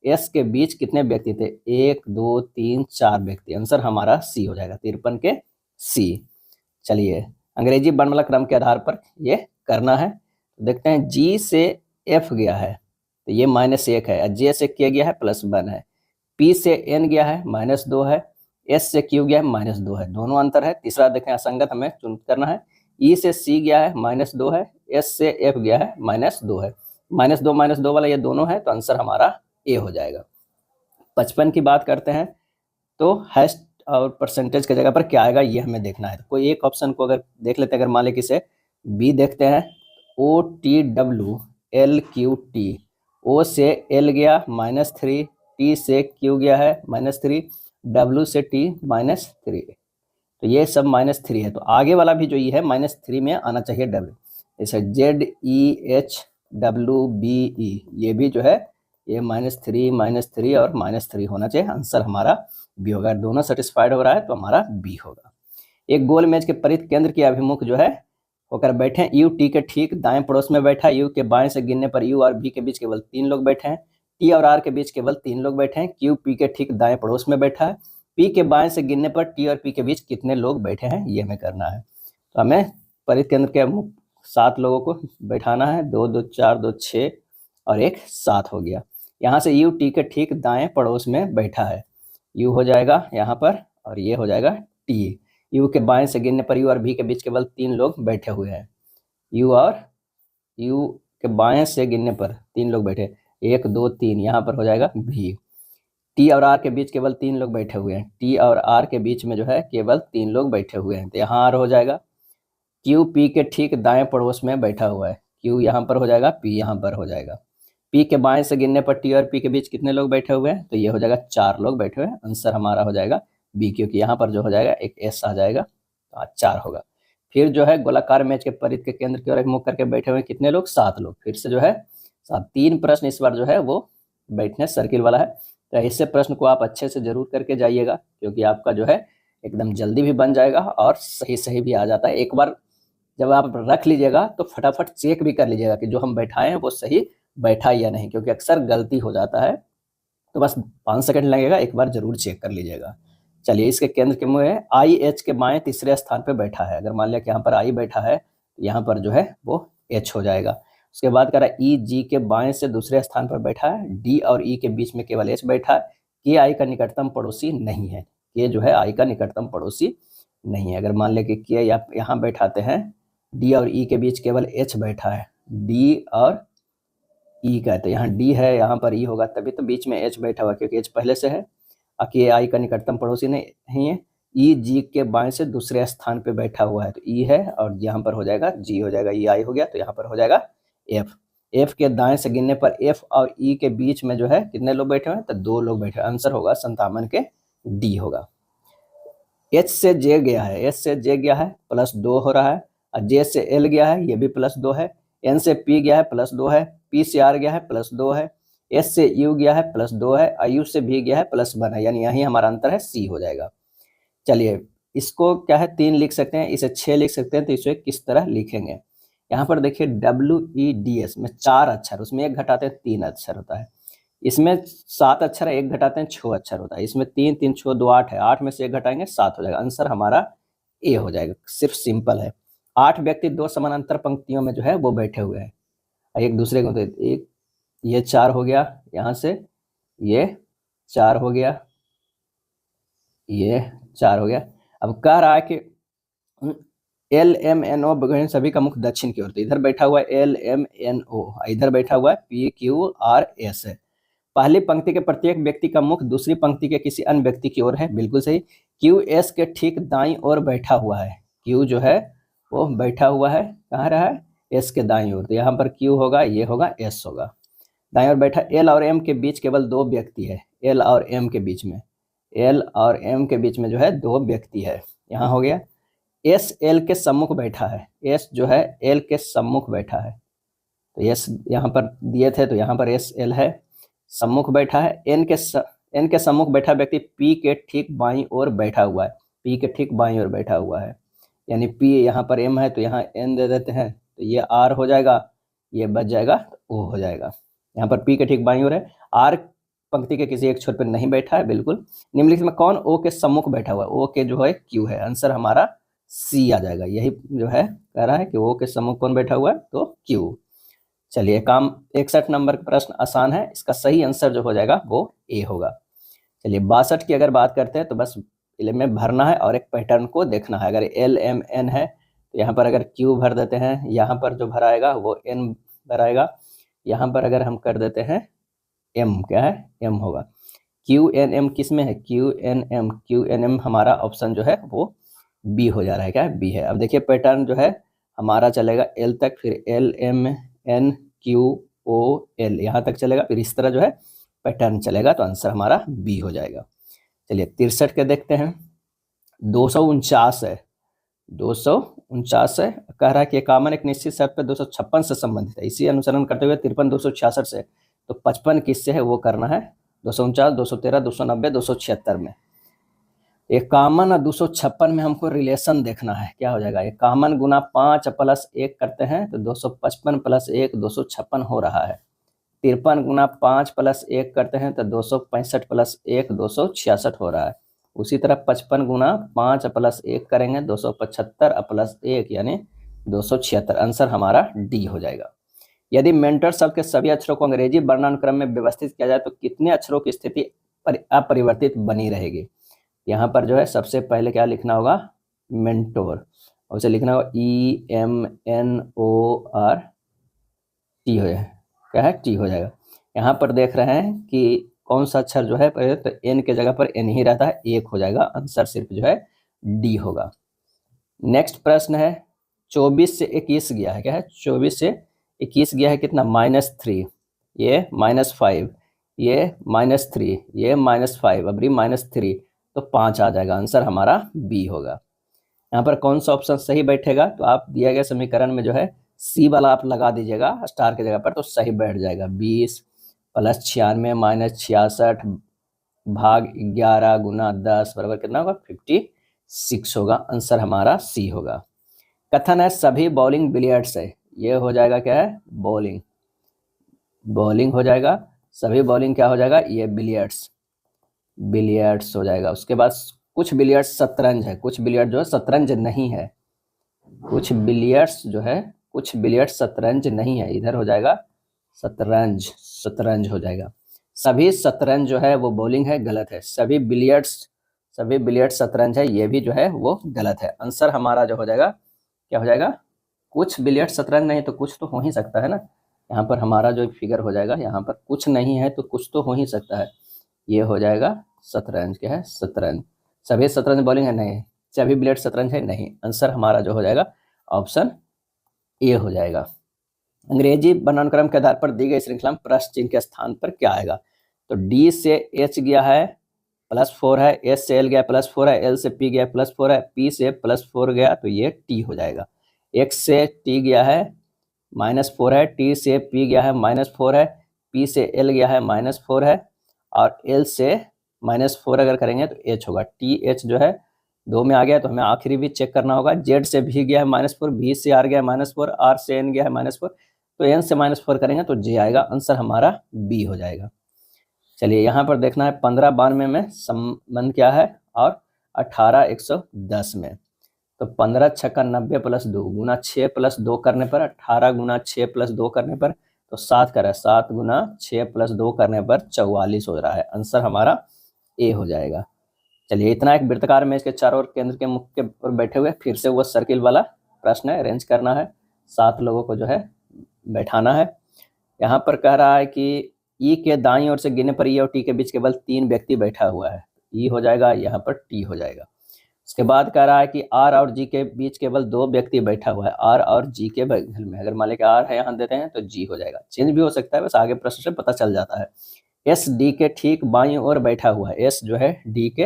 Speaker 1: एस के बीच कितने व्यक्ति थे? 1 2 3 4 व्यक्ति। आंसर हमारा सी हो जाएगा, 53 के सी। चलिए अंग्रेजी वर्णमाला क्रम के आधार पर ये करना है। देखते हैं जी से एफ गया है तो ये -1 है, जे से के गया है +1 है, पी से एन गया है -2 है, एस से क्यू गया है -2 है, दोनों अंतर है। तीसरा देखें असंगत हमें चुन करना है। ई से सी गया है -2 है, एस से एफ गया है -2 है, -2 वाला ये दोनों है, तो आंसर हमारा ए हो जाएगा। 55 की बात करते हैं तो हैश और परसेंटेज की जगह पर क्या आएगा ये हमें देखना है। तो कोई एक ऑप्शन को अगर देख लेते हैं, अगर मान लें किसे बी देखते हैं, OTWLQT, ओ से एल गया -3, टी से क्यू गया है -3, डब्ल्यू से टी -3, तो ये सब -3 है। तो आगे वाला भी जो ये है -3 में आना चाहिए डब्ल्यू। जैसे ZEHWBE, ये भी जो है ये -3 और -3 होना चाहिए। आंसर हमारा बी होगा। दोनों सेटिस्फाइड हो रहा है तो हमारा बी होगा। एक गोल मेज के परिध केंद्र के अभिमुख जो है होकर बैठे, यू टी के ठीक दाएं पड़ोस में बैठा। यू के बाएं से गिनने पर यू और बी के बीच केवल 3 लोग बैठे हैं। टी और आर के बीच केवल 3 लोग बैठे हैं। क्यू पी के ठीक दाएं पड़ोस में बैठा है। पी के बाएं से गिनने पर टी और पी के बीच कितने लोग बैठे हैं ये हमें करना है। तो हमें परिध केंद्र के 7 लोगों को बैठाना है। 2 2 4 2 6 और 1 7 हो गया। यहाँ से यू टी के ठीक दाएं पड़ोस में बैठा है। यू हो जाएगा यहाँ पर और ये हो जाएगा टी। यू के बाएं से गिनने पर यू और भी के बीच केवल 3 लोग बैठे हुए हैं। यू के बाएं से गिनने पर 3 लोग बैठे, 1 2 3, यहाँ पर हो जाएगा भी। टी और आर के बीच केवल 3 लोग बैठे हुए हैं। टी और आर के बीच में जो है केवल 3 लोग बैठे हुए हैं, तो यहाँ आर हो जाएगा। क्यू पी के ठीक दाएं पड़ोस में बैठा हुआ है। क्यू यहाँ पर हो जाएगा, पी यहाँ पर हो जाएगा। पी के बाएं से गिनने पर टी और पी के बीच कितने लोग बैठे हुए हैं? तो ये हो जाएगा 4 लोग बैठे हुए हैं। आंसर हमारा हो जाएगा बी, क्योंकि यहाँ पर जो हो जाएगा एक एस आ जाएगा, तो 4 होगा। फिर जो है गोलाकार मेज के परिध के केंद्र की ओर अभिमुख करके बैठे हुए कितने लोग? 7 लोग। फिर से जो है 3 प्रश्न इस बार जो है वो बैठने सर्किल वाला है। तो इससे प्रश्न को आप अच्छे से जरूर करके जाइएगा, क्योंकि आपका जो है एकदम जल्दी भी बन जाएगा और सही भी आ जाता है। एक बार जब आप रख लीजिएगा तो फटाफट चेक भी कर लीजिएगा कि जो हम बैठाए हैं वो सही बैठा या नहीं, क्योंकि अक्सर गलती हो जाता है। तो बस 5 सेकंड लगेगा, एक बार जरूर चेक कर लीजिएगा। चलिए इसके केंद्र के मुँह आई एच के बाएं तीसरे स्थान पर बैठा है। अगर मान लिया कि यहाँ पर आई बैठा है तो यहाँ पर जो है वो एच हो जाएगा। उसके बाद कह रहा है ई जी के बाएं से दूसरे स्थान पर बैठा है। डी और ई के बीच में केवल एच बैठा है। के आई का निकटतम पड़ोसी नहीं है। के जो है आई का निकटतम पड़ोसी नहीं है। अगर मान ले कि के यहाँ बैठाते हैं, डी और ई के बीच केवल एच बैठा है, डी और ई का है, तो यहाँ डी है, यहाँ पर ई होगा, तभी तो बीच में एच बैठा हुआ, क्योंकि एच पहले से है, आगे आई का निकटतम पड़ोसी नहीं है। ई जी के बाएं से दूसरे स्थान पे बैठा हुआ है, तो ई है, और यहाँ पर हो जाएगा जी हो जाएगा, ई आई हो गया, तो यहाँ पर हो जाएगा एफ। एफ के दाएं से गिनने पर एफ और ई के बीच में जो है कितने लोग बैठे हुए हैं, तो 2 लोग बैठे हैं। आंसर होगा 57 के डी होगा। एच से जे गया है, एच से जे गया है +2 हो रहा है, और जे से एल गया है, ये भी +2 है। एन से पी गया है +2 है, पी से आर गया है +2 है, एस से यू गया है +2 है, और यू से भी गया है +1 है, यानी यही हमारा अंतर है, सी हो जाएगा। चलिए इसको क्या है 3 लिख सकते हैं, इसे 6 लिख सकते हैं, तो इसे किस तरह लिखेंगे। यहाँ पर देखिए WEDS में 4 अक्षर, उसमें 1 घटाते हैं 3 अक्षर होता है। इसमें 7 अक्षर है, 1 घटाते हैं 6 अक्षर होता है। इसमें 3 3 6 2 8 है, 8 में से 1 घटाएंगे 7 हो जाएगा। आंसर हमारा ए हो जाएगा, सिर्फ सिंपल है। 8 व्यक्ति 2 समानांतर पंक्तियों में जो है वो बैठे हुए हैं, एक दूसरे को, तो एक ये 4 हो गया, यहाँ से ये 4 हो गया, ये 4 हो गया। अब कह रहा है कि LMNO बगैर सभी का मुख दक्षिण की ओर, तो इधर बैठा हुआ है LMNO, इधर बैठा हुआ है PQRS है। पहली पंक्ति के प्रत्येक व्यक्ति का मुख दूसरी पंक्ति के किसी अन्य व्यक्ति की ओर है, बिल्कुल सही। QS के ठीक दाईं ओर बैठा हुआ है, Q जो है वो बैठा हुआ है, कहाँ रहा है, S के दाईं ओर, तो यहाँ पर Q होगा, ये होगा S होगा। दाईं ओर बैठा, L और M के बीच केवल 2 व्यक्ति है, L और M के बीच में, L और M के बीच में जो है 2 व्यक्ति है, यहाँ हो गया। S L के सम्मुख बैठा है, S जो है L के सम्मुख बैठा है, तो S यहाँ पर दिए थे, तो यहाँ पर S L है, सम्मुख बैठा है। N के सम्मुख बैठा व्यक्ति P के ठीक बाईं ओर बैठा हुआ है, P के ठीक बाईं ओर बैठा हुआ है, यानी P यहाँ पर M है, तो यहाँ N दे देते हैं, तो ये R हो जाएगा, ये बच जाएगा, तो O हो जाएगा। यहाँ पर P के ठीक बाईं ओर है, R पंक्ति के किसी एक छोर पर नहीं बैठा है, बिल्कुल। निम्नलिखित में कौन O के सम्मुख बैठा हुआ है, O के जो है Q है, आंसर हमारा सी आ जाएगा। यही जो है कह रहा है कि O के सम्मुख कौन बैठा हुआ है, तो Q। चलिए काम 61 नंबर का प्रश्न आसान है, इसका सही आंसर जो हो जाएगा वो ए होगा। चलिए 62 की अगर बात करते हैं, तो बस में भरना है और एक पैटर्न को देखना है। अगर LMN है तो यहाँ पर अगर Q भर देते हैं, यहाँ पर जो भराएगा वो N भराएगा, यहाँ पर अगर हम कर देते हैं M, क्या है M होगा। QNM किस में है, QNM हमारा ऑप्शन जो है वो बी हो जा रहा है, क्या है बी है। अब देखिए पैटर्न जो है हमारा चलेगा L तक, फिर LMNQOL यहाँ तक चलेगा, फिर इस तरह जो है पैटर्न चलेगा, तो आंसर हमारा बी हो जाएगा। चलिए 63 के देखते हैं। 249 है, 249 है, कह रहा है कि कामन एक निश्चित शर्त पर 256 से संबंधित है, इसी अनुसरण करते हुए 53 266 से, तो 55 किससे है वो करना है, 249 213 290 276 में। एक कामन और 256 में हमको रिलेशन देखना है, क्या हो जाएगा, एक कामन गुना 5 + 1 करते हैं तो 255 + 1 256 हो रहा है। 53 गुना 5 + 1 करते हैं तो 265 + 1 266 हो रहा है। उसी तरह 55 गुना 5 + 1 करेंगे 275 + 1 यानी 276, आंसर हमारा डी हो जाएगा। यदि मेंटर शब्द के सभी अक्षरों को अंग्रेजी वर्णानुक्रम में व्यवस्थित किया जाए तो कितने अक्षरों की स्थिति अपरिवर्तित बनी रहेगी। यहाँ पर जो है सबसे पहले क्या लिखना होगा, मेंटोर, और उसे लिखना होगा EMNOR टी हो जाएगा, क्या है टी हो जाएगा। यहाँ पर देख रहे हैं कि कौन सा अक्षर जो है, तो एन के जगह पर एन ही रहता है, 1 हो जाएगा, आंसर सिर्फ जो है डी होगा। नेक्स्ट प्रश्न है 24 से 21 गया है, क्या है 24 से 21 गया है, कितना -3, ये -5, ये -3, ये -5, अबरी -3, तो 5 आ जाएगा, आंसर हमारा बी होगा। यहाँ पर कौन सा ऑप्शन सही बैठेगा, तो आप दिया गया समीकरण में जो है सी वाला आप लगा दीजिएगा स्टार की जगह पर, तो सही बैठ जाएगा। 20 + 96 - 66 भाग 11 गुना 10 बराबर कितना होगा, 56 होगा, आंसर हमारा सी होगा। कथन है सभी बॉलिंग बिलियर्ड्स है, ये हो जाएगा क्या है, बॉलिंग, बॉलिंग हो जाएगा, सभी बॉलिंग क्या हो जाएगा, ये बिलियर्ड्स, बिलियर्ड्स हो जाएगा। उसके बाद कुछ बिलियर्ड्स शतरंज है, कुछ बिलियर्ड जो है शतरंज नहीं है, कुछ बिलियर्ड्स जो है, कुछ बिलियर्ड्स शतरंज नहीं है, इधर हो जाएगा शतरंज, शतरंज हो जाएगा। सभी शतरंज जो है वो बॉलिंग है, गलत है। सभी बिलियर्ड्स शतरंज है, ये भी जो है वो गलत है। आंसर हमारा जो हो जाएगा, क्या हो जाएगा, कुछ बिलियर्ड शतरंज नहीं तो कुछ तो हो ही सकता है ना। यहाँ पर हमारा जो फिगर हो जाएगा, यहाँ पर कुछ नहीं है तो कुछ तो हो ही सकता है। ये हो जाएगा शतरंज। क्या है? शतरंज। सभी शतरंज बॉलिंग है? नहीं। सभी बिलियर्ड शतरंज है? नहीं। आंसर हमारा जो हो जाएगा ऑप्शन ए हो जाएगा। अंग्रेजी बनानक्रम के आधार पर दी गई श्रृंखला में प्रश्न चिन्ह के स्थान पर क्या आएगा? तो डी से एच गया है +4 है, एस से एल गया +4 है, एल से पी गया +4 है, पी से +4 गया तो ये टी हो जाएगा। एक्स से टी गया है -4 है, टी से पी गया है -4 है, पी से एल गया है -4 है और एल से -4 अगर करेंगे तो एच होगा। टी एच जो है 2 में आ गया तो हमें आखिरी भी चेक करना होगा। जेड से भी गया है -4, भी से आर गया है -4, आर से एन गया है -4, तो एन से -4 करेंगे तो जे आएगा। आंसर हमारा बी हो जाएगा। चलिए यहाँ पर देखना है 1592 में संबंध क्या है और 18110 में। तो 15 छक्का 90 + 2 गुना 6 + 2 करने पर 18 गुना 6 + 2 करने पर तो 7 करें, 7 गुना 6 + 2 करने पर 44 हो रहा है। आंसर हमारा ए हो जाएगा। चलिए इतना एक वृत्तकार में इसके चारों ओर केंद्र के मुख के ऊपर बैठे हुए फिर से वो सर्किल वाला प्रश्न है, अरेंज करना है, 7 लोगों को जो है बैठाना है। यहाँ पर कह रहा है कि ई के दाईं ओर से गिनने पर ई और टी के बीच केवल 3 व्यक्ति बैठा हुआ है। ई हो जाएगा, यहाँ पर टी हो जाएगा। उसके बाद कह रहा है कि आर और जी के बीच केवल 2 व्यक्ति बैठा हुआ है। आर और जी के बगल में अगर मान लें कि आर है यहाँ देते हैं तो जी हो जाएगा। चेंज भी हो सकता है, बस आगे प्रश्न से पता चल जाता है। एस डी के ठीक बाईं ओर बैठा हुआ है। एस जो है डी के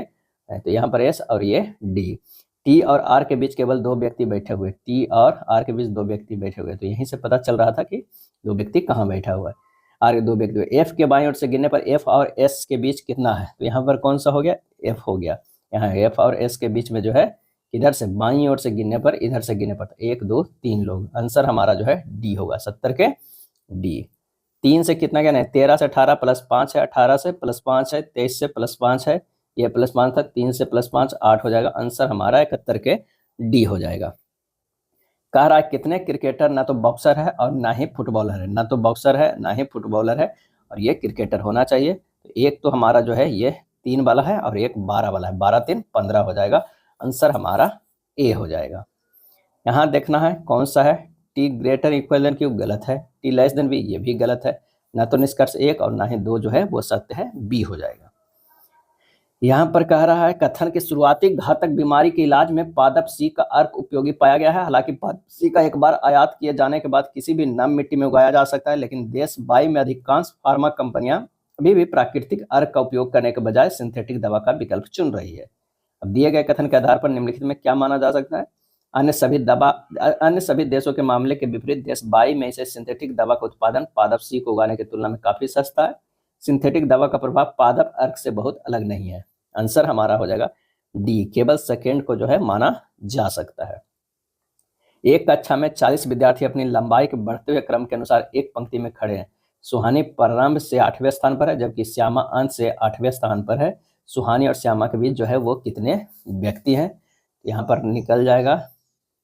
Speaker 1: है तो यहाँ पर एस और ये डी। टी और आर के बीच केवल 2 व्यक्ति बैठे हुए। टी और आर के बीच 2 व्यक्ति बैठे हुए, तो यहीं से पता चल रहा था कि 2 व्यक्ति कहाँ बैठा हुआ है। आर के 2 व्यक्ति। एफ के बाईं ओर से गिनने पर एफ और एस के बीच कितना है? तो यहाँ पर कौन सा हो गया? एफ हो गया। यहाँ एफ और एस के बीच में जो है इधर से बाईं ओर से गिनने पर इधर से गिनने पर 1 2 3 लोग। आंसर हमारा जो है डी होगा, 70 के डी। 3 से कितना क्या नहीं, 13 से 18 +5 है, 18 से +5 है, 23 से +5 है, ये +5 था, 3 से +5 8 हो जाएगा। आंसर हमारा 71 के डी हो जाएगा। कह रहा है कितने क्रिकेटर ना तो बॉक्सर है और ना ही फुटबॉलर है। ना तो बॉक्सर है ना ही फुटबॉलर है और ये क्रिकेटर होना चाहिए। तो एक तो हमारा जो है ये 3 वाला है और एक 12 वाला है। 12 3 15 हो जाएगा। आंसर हमारा ए हो जाएगा। यहाँ देखना है कौन सा है। T greater equal than Q गलत है। टी लेस देन बी ये भी गलत है। ना तो निष्कर्ष 1 और ना ही 2 जो है वो सत्य है, बी हो जाएगा। यहाँ पर कह रहा है कथन की शुरुआती घातक बीमारी के इलाज में पादप सी का अर्क उपयोगी पाया गया है। हालांकि पादप सी का एक बार आयात किए जाने के बाद किसी भी नम मिट्टी में उगाया जा सकता है, लेकिन देश बाई में अधिकांश फार्मा कंपनियां अभी भी प्राकृतिक अर्क का उपयोग करने के बजाय सिंथेटिक दवा का विकल्प चुन रही है। अब दिए गए कथन के आधार पर निम्नलिखित में क्या माना जा सकता है? अन्य सभी देशों के मामले के विपरीत देश बाई में इसे सिंथेटिक दवा का उत्पादन पादप सी को उगाने की तुलना में काफी सस्ता है। सिंथेटिक दवा का प्रभाव पादप अर्क से बहुत अलग नहीं है। आंसर हमारा हो जाएगा डी, केवल सेकेंड को जो है माना जा सकता है। एक कक्षा में 40 विद्यार्थी अपनी लंबाई के बढ़ते हुए क्रम के अनुसार एक पंक्ति में खड़े हैं। सुहानी प्रारंभ से 8वें स्थान पर है जबकि श्यामा अंत से 8वें स्थान पर है। सुहानी और श्यामा के बीच जो है वो कितने व्यक्ति हैं? यहाँ पर निकल जाएगा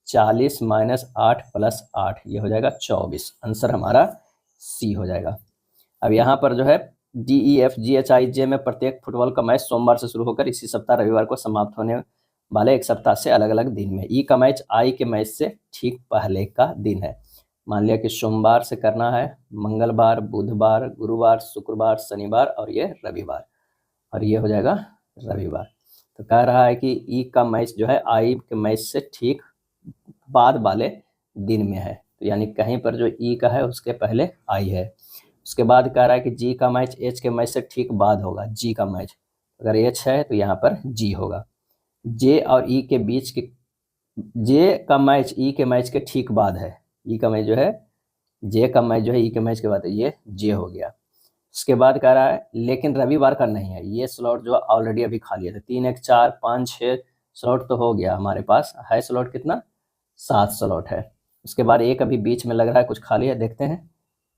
Speaker 1: 40 - 8 + 8, ये हो जाएगा 24। आंसर हमारा सी हो जाएगा। अब यहाँ पर जो है DEFGHIJ में प्रत्येक फुटबॉल का मैच सोमवार से शुरू होकर इसी सप्ताह रविवार को समाप्त होने वाले एक सप्ताह से अलग अलग दिन में। ई का मैच आई के मैच से ठीक पहले का दिन है। मान लिया कि सोमवार से करना है, मंगलवार, बुधवार, गुरुवार, शुक्रवार, शनिवार और ये रविवार, और ये हो जाएगा रविवार। तो कह रहा है कि ई का मैच जो है आई के मैच से ठीक बाद वाले दिन में है। तो यानी कहीं पर जो ई का है उसके पहले आई है। उसके बाद कह रहा है कि जी का मैच एच के मैच से ठीक बाद होगा। जी का मैच अगर एच है तो यहाँ पर जी होगा। जे और ई के बीच के जे का मैच ई के मैच के ठीक बाद है। ई का मैच जो है जे का मैच जो है ई के मैच के बाद है, ये जे हो गया। उसके बाद कह रहा है लेकिन रविवार का नहीं है। ये स्लॉट जो ऑलरेडी अभी खाली है। 3 1 4 5 6 स्लॉट तो हो गया हमारे पास है। स्लॉट कितना? 7 स्लॉट है। उसके बाद एक अभी बीच में लग रहा है कुछ खाली है, देखते हैं।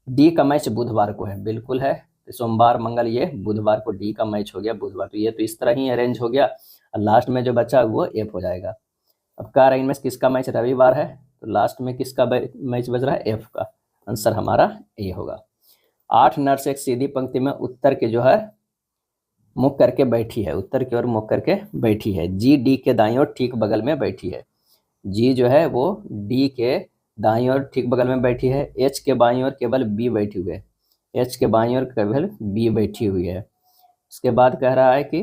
Speaker 1: डी का मैच बुधवार को है, बिल्कुल है। तो सोमवार मंगल ये बुधवार को डी का मैच हो गया बुधवार, तो ये तो इस तरह ही अरेंज हो गया। और लास्ट में जो बचा वो एफ हो जाएगा। अब कह रहा है इनमें किसका मैच रविवार है, तो लास्ट में किसका मैच बच रहा है? एफ का। आंसर हमारा ए होगा। 8 नर्स एक सीधी पंक्ति में उत्तर के जो है मुख करके बैठी है, उत्तर की ओर मुख करके बैठी है। जी डी के दाईं ओर ठीक बगल में बैठी है। जी जो है वो डी के दाईं ओर ठीक बगल में बैठी है, एच के बाईं ओर केवल बी बैठी हुई है, एच के बाईं ओर केवल बी बैठी हुई है। उसके बाद कह रहा है कि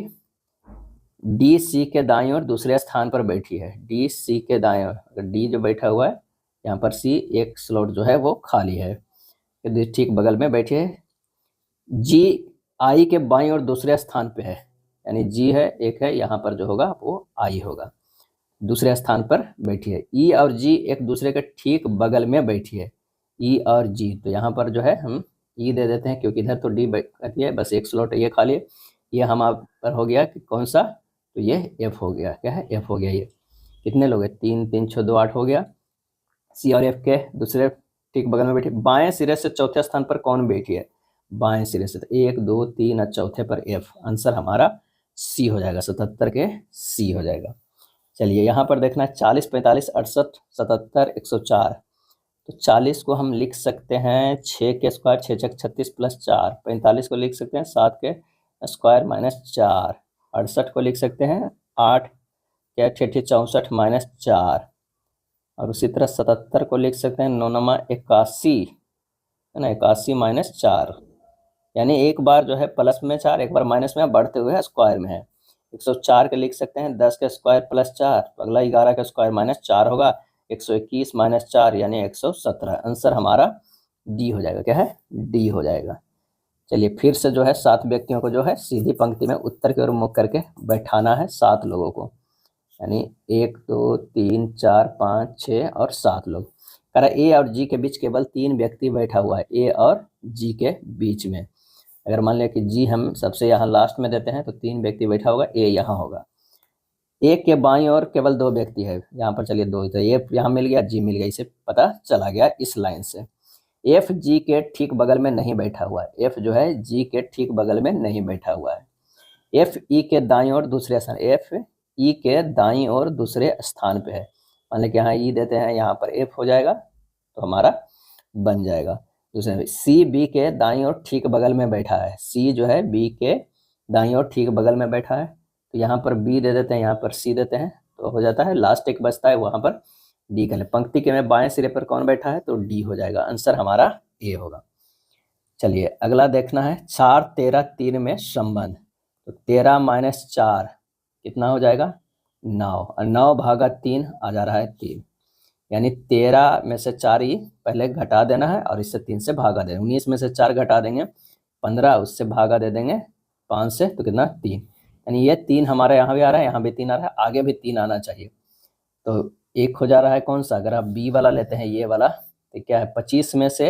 Speaker 1: डी सी के दाईं ओर दूसरे स्थान पर बैठी है, डी सी के दाईं ओर, अगर डी जो बैठा हुआ है यहाँ पर सी एक स्लॉट जो है वो खाली है, ठीक बगल में बैठी है। जी आई के बाईं ओर दूसरे स्थान पे है, यानी जी है एक है, यहाँ पर जो होगा वो आई होगा, दूसरे स्थान पर बैठी है। ई और जी एक दूसरे के ठीक बगल में बैठी है, ई और जी, तो यहाँ पर जो है हम ई दे देते हैं क्योंकि इधर तो डी बैठी है, बस एक स्लॉट है ये खाली है। ये हम आप पर हो गया कि कौन सा, तो ये एफ हो गया, क्या है एफ हो गया। ये कितने लोग हैं, 3 3 6 2 8 हो गया। सी और एफ के दूसरे ठीक बगल में बैठी, बाएं सिरे से चौथे स्थान पर कौन बैठी है, बाएं सिरे से, तो 1 2 3 और चौथे पर एफ, आंसर हमारा सी हो जाएगा, 77 के सी हो जाएगा। चलिए यहाँ पर देखना है 40 45 68 77 104, तो 40 को हम लिख सकते हैं 6 के स्क्वायर, 6 6 36 प्लस 4, 45 को लिख सकते हैं 7 के स्क्वायर माइनस 4, 68 को लिख सकते हैं 8 क्या 6 64 माइनस 4, और उसी तरह 77 को लिख सकते हैं 9 9 81 है ना, 81 माइनस 4, यानी एक बार जो है प्लस में 4, एक बार माइनस में, बढ़ते हुए स्क्वायर में है। 104 के लिख सकते हैं 10 का स्क्वायर प्लस 4, तो अगला 11 का स्क्वायर माइनस 4 होगा, 121 माइनस 4 यानी 117, आंसर हमारा डी हो जाएगा, क्या है डी हो जाएगा। चलिए फिर से जो है 7 व्यक्तियों को जो है सीधी पंक्ति में उत्तर की ओर मुख करके बैठाना है, 7 लोगों को, यानी 1 2 3 4 5 6 और 7 लोग। कह रहा ए और जी के बीच केवल 3 व्यक्ति बैठा हुआ है, ए और जी के बीच में। अगर मान लिया कि जी हम सबसे यहाँ लास्ट में देते हैं तो 3 व्यक्ति बैठा होगा, ए यहाँ होगा। ए के बाईं ओर केवल 2 व्यक्ति है, यहाँ पर चलिए 2, तो ए यहाँ मिल गया, जी मिल गया, इसे पता चला गया इस लाइन से। एफ जी के ठीक बगल में नहीं बैठा हुआ है, एफ जो है जी के ठीक बगल में नहीं बैठा हुआ है। एफ ई के दाईं ओर दूसरे स्थान, एफ ई के दाईं ओर दूसरे स्थान पे है, मान लें कि यहाँ ई देते हैं, यहाँ पर एफ हो जाएगा, तो हमारा बन जाएगा। दूसरे सी बी के दाईं ओर ठीक बगल में बैठा है, सी जो है बी के दाईं ओर ठीक बगल में बैठा है, तो यहाँ पर बी दे देते हैं, यहाँ पर सी देते हैं, तो हो जाता है लास्ट एक बचता है, वहाँ पर डी कर ले। पंक्ति के में बाएं सिरे पर कौन बैठा है, तो डी हो जाएगा, आंसर हमारा ए होगा। चलिए अगला देखना है 4 13 3 में संबंध, तो 13 माइनस 4 कितना हो जाएगा 9, और 9 भागा 3 आ जा रहा है 3, यानी 13 में से 4 ही पहले घटा देना है और इससे 3 से भागा देना, 19 में से 4 घटा देंगे 15, उससे भागा दे देंगे 5 से, तो कितना 3, यानी ये 3 हमारे यहाँ भी आ रहा है, यहाँ भी 3 आ रहा है, आगे भी 3 आना चाहिए, तो एक हो जा रहा है कौन सा, अगर आप बी वाला लेते हैं ये वाला, तो क्या है 25 में से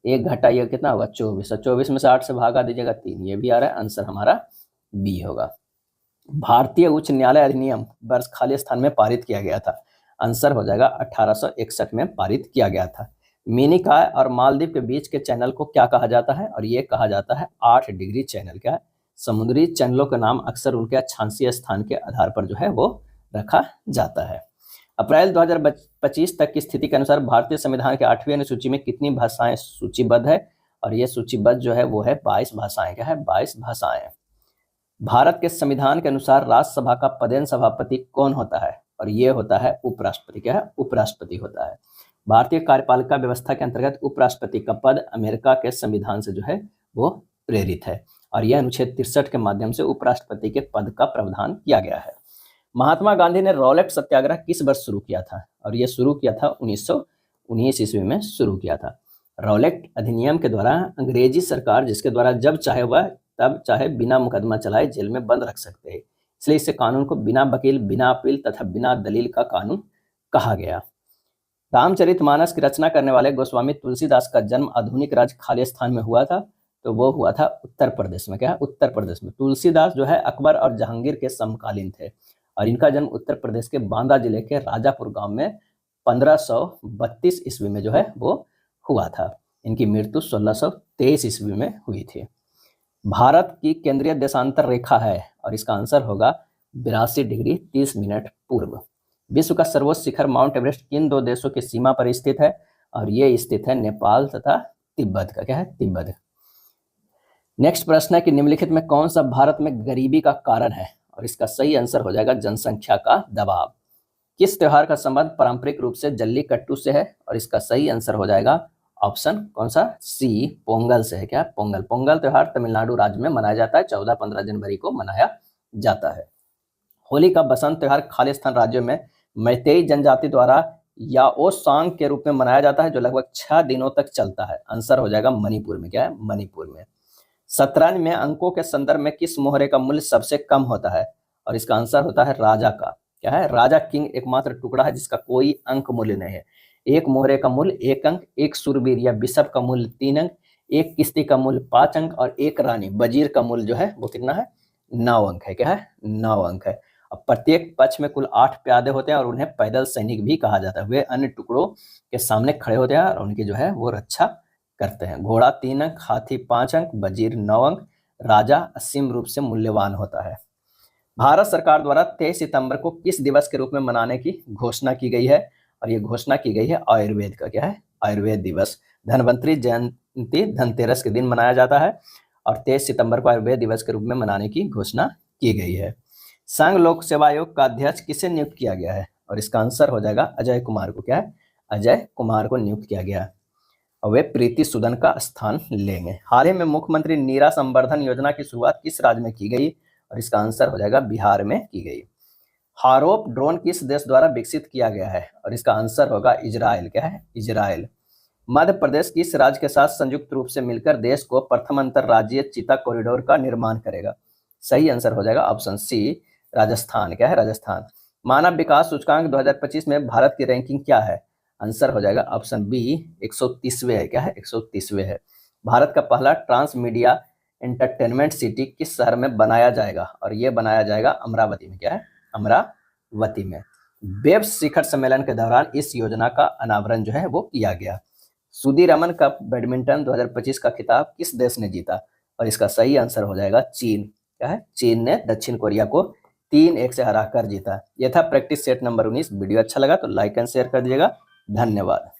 Speaker 1: एक घटाइए कितना होगा 24, और 24 में से 8 से भागा दीजिएगा 3, ये भी आ रहा है, आंसर हमारा बी होगा। भारतीय उच्च न्यायालय अधिनियम वर्ष खाली स्थान में पारित किया गया था, आंसर हो जाएगा 1861 में पारित किया गया था। मिनिकॉय और मालदीव के बीच के चैनल को क्या कहा जाता है, और ये कहा जाता है 8 डिग्री चैनल। क्या है, समुद्री चैनलों का नाम अक्सर उनके अक्षांशीय स्थान के आधार पर जो है वो रखा जाता है। अप्रैल 2025 तक की स्थिति के अनुसार भारतीय संविधान के 8वीं अनुसूची में कितनी भाषाएं सूचीबद्ध है, और ये सूचीबद्ध जो है वो है 22 भाषाएं। क्या है 22 भाषाएं। भारत के संविधान के अनुसार राज्यसभा का पदेन सभापति कौन होता है, और ये होता है उपराष्ट्रपति। क्या है उपराष्ट्रपति होता है। भारतीय कार्यपालिका व्यवस्था के अंतर्गत उपराष्ट्रपति का पद अमेरिका के संविधान से जो है वो प्रेरित है, और यह अनुच्छेद 63 के माध्यम से उपराष्ट्रपति के पद का प्रावधान किया गया है। महात्मा गांधी ने रॉलेट सत्याग्रह किस वर्ष शुरू किया था, और यह शुरू किया था 1919 ईस्वी में शुरू किया था। रॉलेट अधिनियम के द्वारा अंग्रेजी सरकार जिसके द्वारा जब चाहे वह तब चाहे बिना मुकदमा चलाए जेल में बंद रख सकते हैं, इसलिए इस कानून को बिना वकील, बिना अपील तथा बिना दलील का कानून कहा गया। रामचरितमानस की रचना करने वाले गोस्वामी तुलसीदास का जन्म आधुनिक राज्य खालिस्तान में हुआ था, तो वो हुआ था उत्तर प्रदेश में। क्या है उत्तर प्रदेश में। तुलसीदास जो है अकबर और जहांगीर के समकालीन थे, और इनका जन्म उत्तर प्रदेश के बांदा जिले के राजापुर गांव में 1532 ईस्वी में जो है वो हुआ था। इनकी मृत्यु 1623 ईस्वी में हुई थी। भारत की केंद्रीय देशांतर रेखा है, और इसका आंसर होगा 82 डिग्री 30 मिनट पूर्व। विश्व का सर्वोच्च शिखर माउंट एवरेस्ट किन 2 देशों की सीमा पर स्थित है, और ये स्थित है नेपाल तथा तिब्बत का। क्या है तिब्बत। नेक्स्ट प्रश्न है कि निम्नलिखित में कौन सा भारत में गरीबी का कारण है, और इसका सही आंसर हो जाएगा जनसंख्या का दबाव। किस त्योहार का संबंध पारंपरिक रूप से जल्लीकट्टू से है? और इसका सही आंसर हो जाएगा ऑप्शन कौन सा, सी, पोंगल से है। क्या? पोंगल। पोंगल त्योहार तमिलनाडु राज्य में मनाया जाता है, 14-15 जनवरी को मनाया जाता है। होली का बसंत त्योहार खालिस्तान राज्यों में मैतेई जनजाति द्वारा याओ सांग के रूप में मनाया जाता है, जो लगभग 6 दिनों तक चलता है। आंसर हो जाएगा मणिपुर में। क्या है? मणिपुर में। शतरंज में अंकों के संदर्भ में किस मोहरे का मूल्य सबसे कम होता है? और इसका आंसर होता है राजा का। क्या है? राजा किंग एकमात्र टुकड़ा है जिसका कोई अंक मूल्य नहीं है। एक मोहरे का मूल्य 1 अंक, एक सुरवीर या बिशप का मूल्य 3 अंक, एक किश्ती का मूल्य 5 अंक और एक रानी वजीर का मूल्य जो है वो कितना है? 9 अंक है। क्या है? 9 अंक है। अब प्रत्येक पक्ष में कुल 8 प्यादे होते हैं और उन्हें पैदल सैनिक भी कहा जाता है। वे अन्य टुकड़ों के सामने खड़े होते हैं और उनकी जो है वो रक्षा करते हैं। घोड़ा 3 अंक, हाथी 5 अंक, वजीर 9 अंक, राजा असीम रूप से मूल्यवान होता है। भारत सरकार द्वारा 23 सितंबर को किस दिवस के रूप में मनाने की घोषणा की गई है? और ये घोषणा की गई है आयुर्वेद का। क्या है? आयुर्वेद दिवस। धनवंतरी जयंती धनतेरस के दिन मनाया जाता है और 23 सितंबर को आयुर्वेद दिवस के रूप में मनाने की घोषणा की गई है। संघ लोक सेवा आयोग का अध्यक्ष किसे नियुक्त किया गया है? और इसका आंसर हो जाएगा अजय कुमार को। क्या है? अजय कुमार को नियुक्त किया गया और वे प्रीति सुदन का स्थान लेंगे। हाल ही में मुख्यमंत्री नीरा संवर्धन योजना की शुरुआत किस राज्य में की गई? और इसका आंसर हो जाएगा बिहार में की गई। हारोप ड्रोन किस देश द्वारा विकसित किया गया है? और इसका आंसर होगा इजराइल। क्या है? इजराइल। मध्य प्रदेश किस राज्य के साथ संयुक्त रूप से मिलकर देश को प्रथम अंतरराज्यीय चीता कॉरिडोर का निर्माण करेगा? सही आंसर हो जाएगा ऑप्शन सी, राजस्थान। क्या है? राजस्थान। मानव विकास सूचकांक 2025 में भारत की रैंकिंग क्या है? आंसर हो जाएगा ऑप्शन बी, 130वें है। क्या है? 130वें है। भारत का पहला ट्रांस मीडिया एंटरटेनमेंट सिटी किस शहर में बनाया जाएगा? और ये बनाया जाएगा अमरावती में। क्या है? अमरावती में। वेब्स शिखर सम्मेलन के दौरान इस योजना का अनावरण जो है वो किया गया। सुधीरमन कप बैडमिंटन 2025 का खिताब किस देश ने जीता? और इसका सही आंसर हो जाएगा चीन। क्या है? चीन ने दक्षिण कोरिया को 3-1 से हराकर जीता। यह था प्रैक्टिस सेट नंबर 19। वीडियो अच्छा लगा तो लाइक एंड शेयर कर दीजिएगा। धन्यवाद।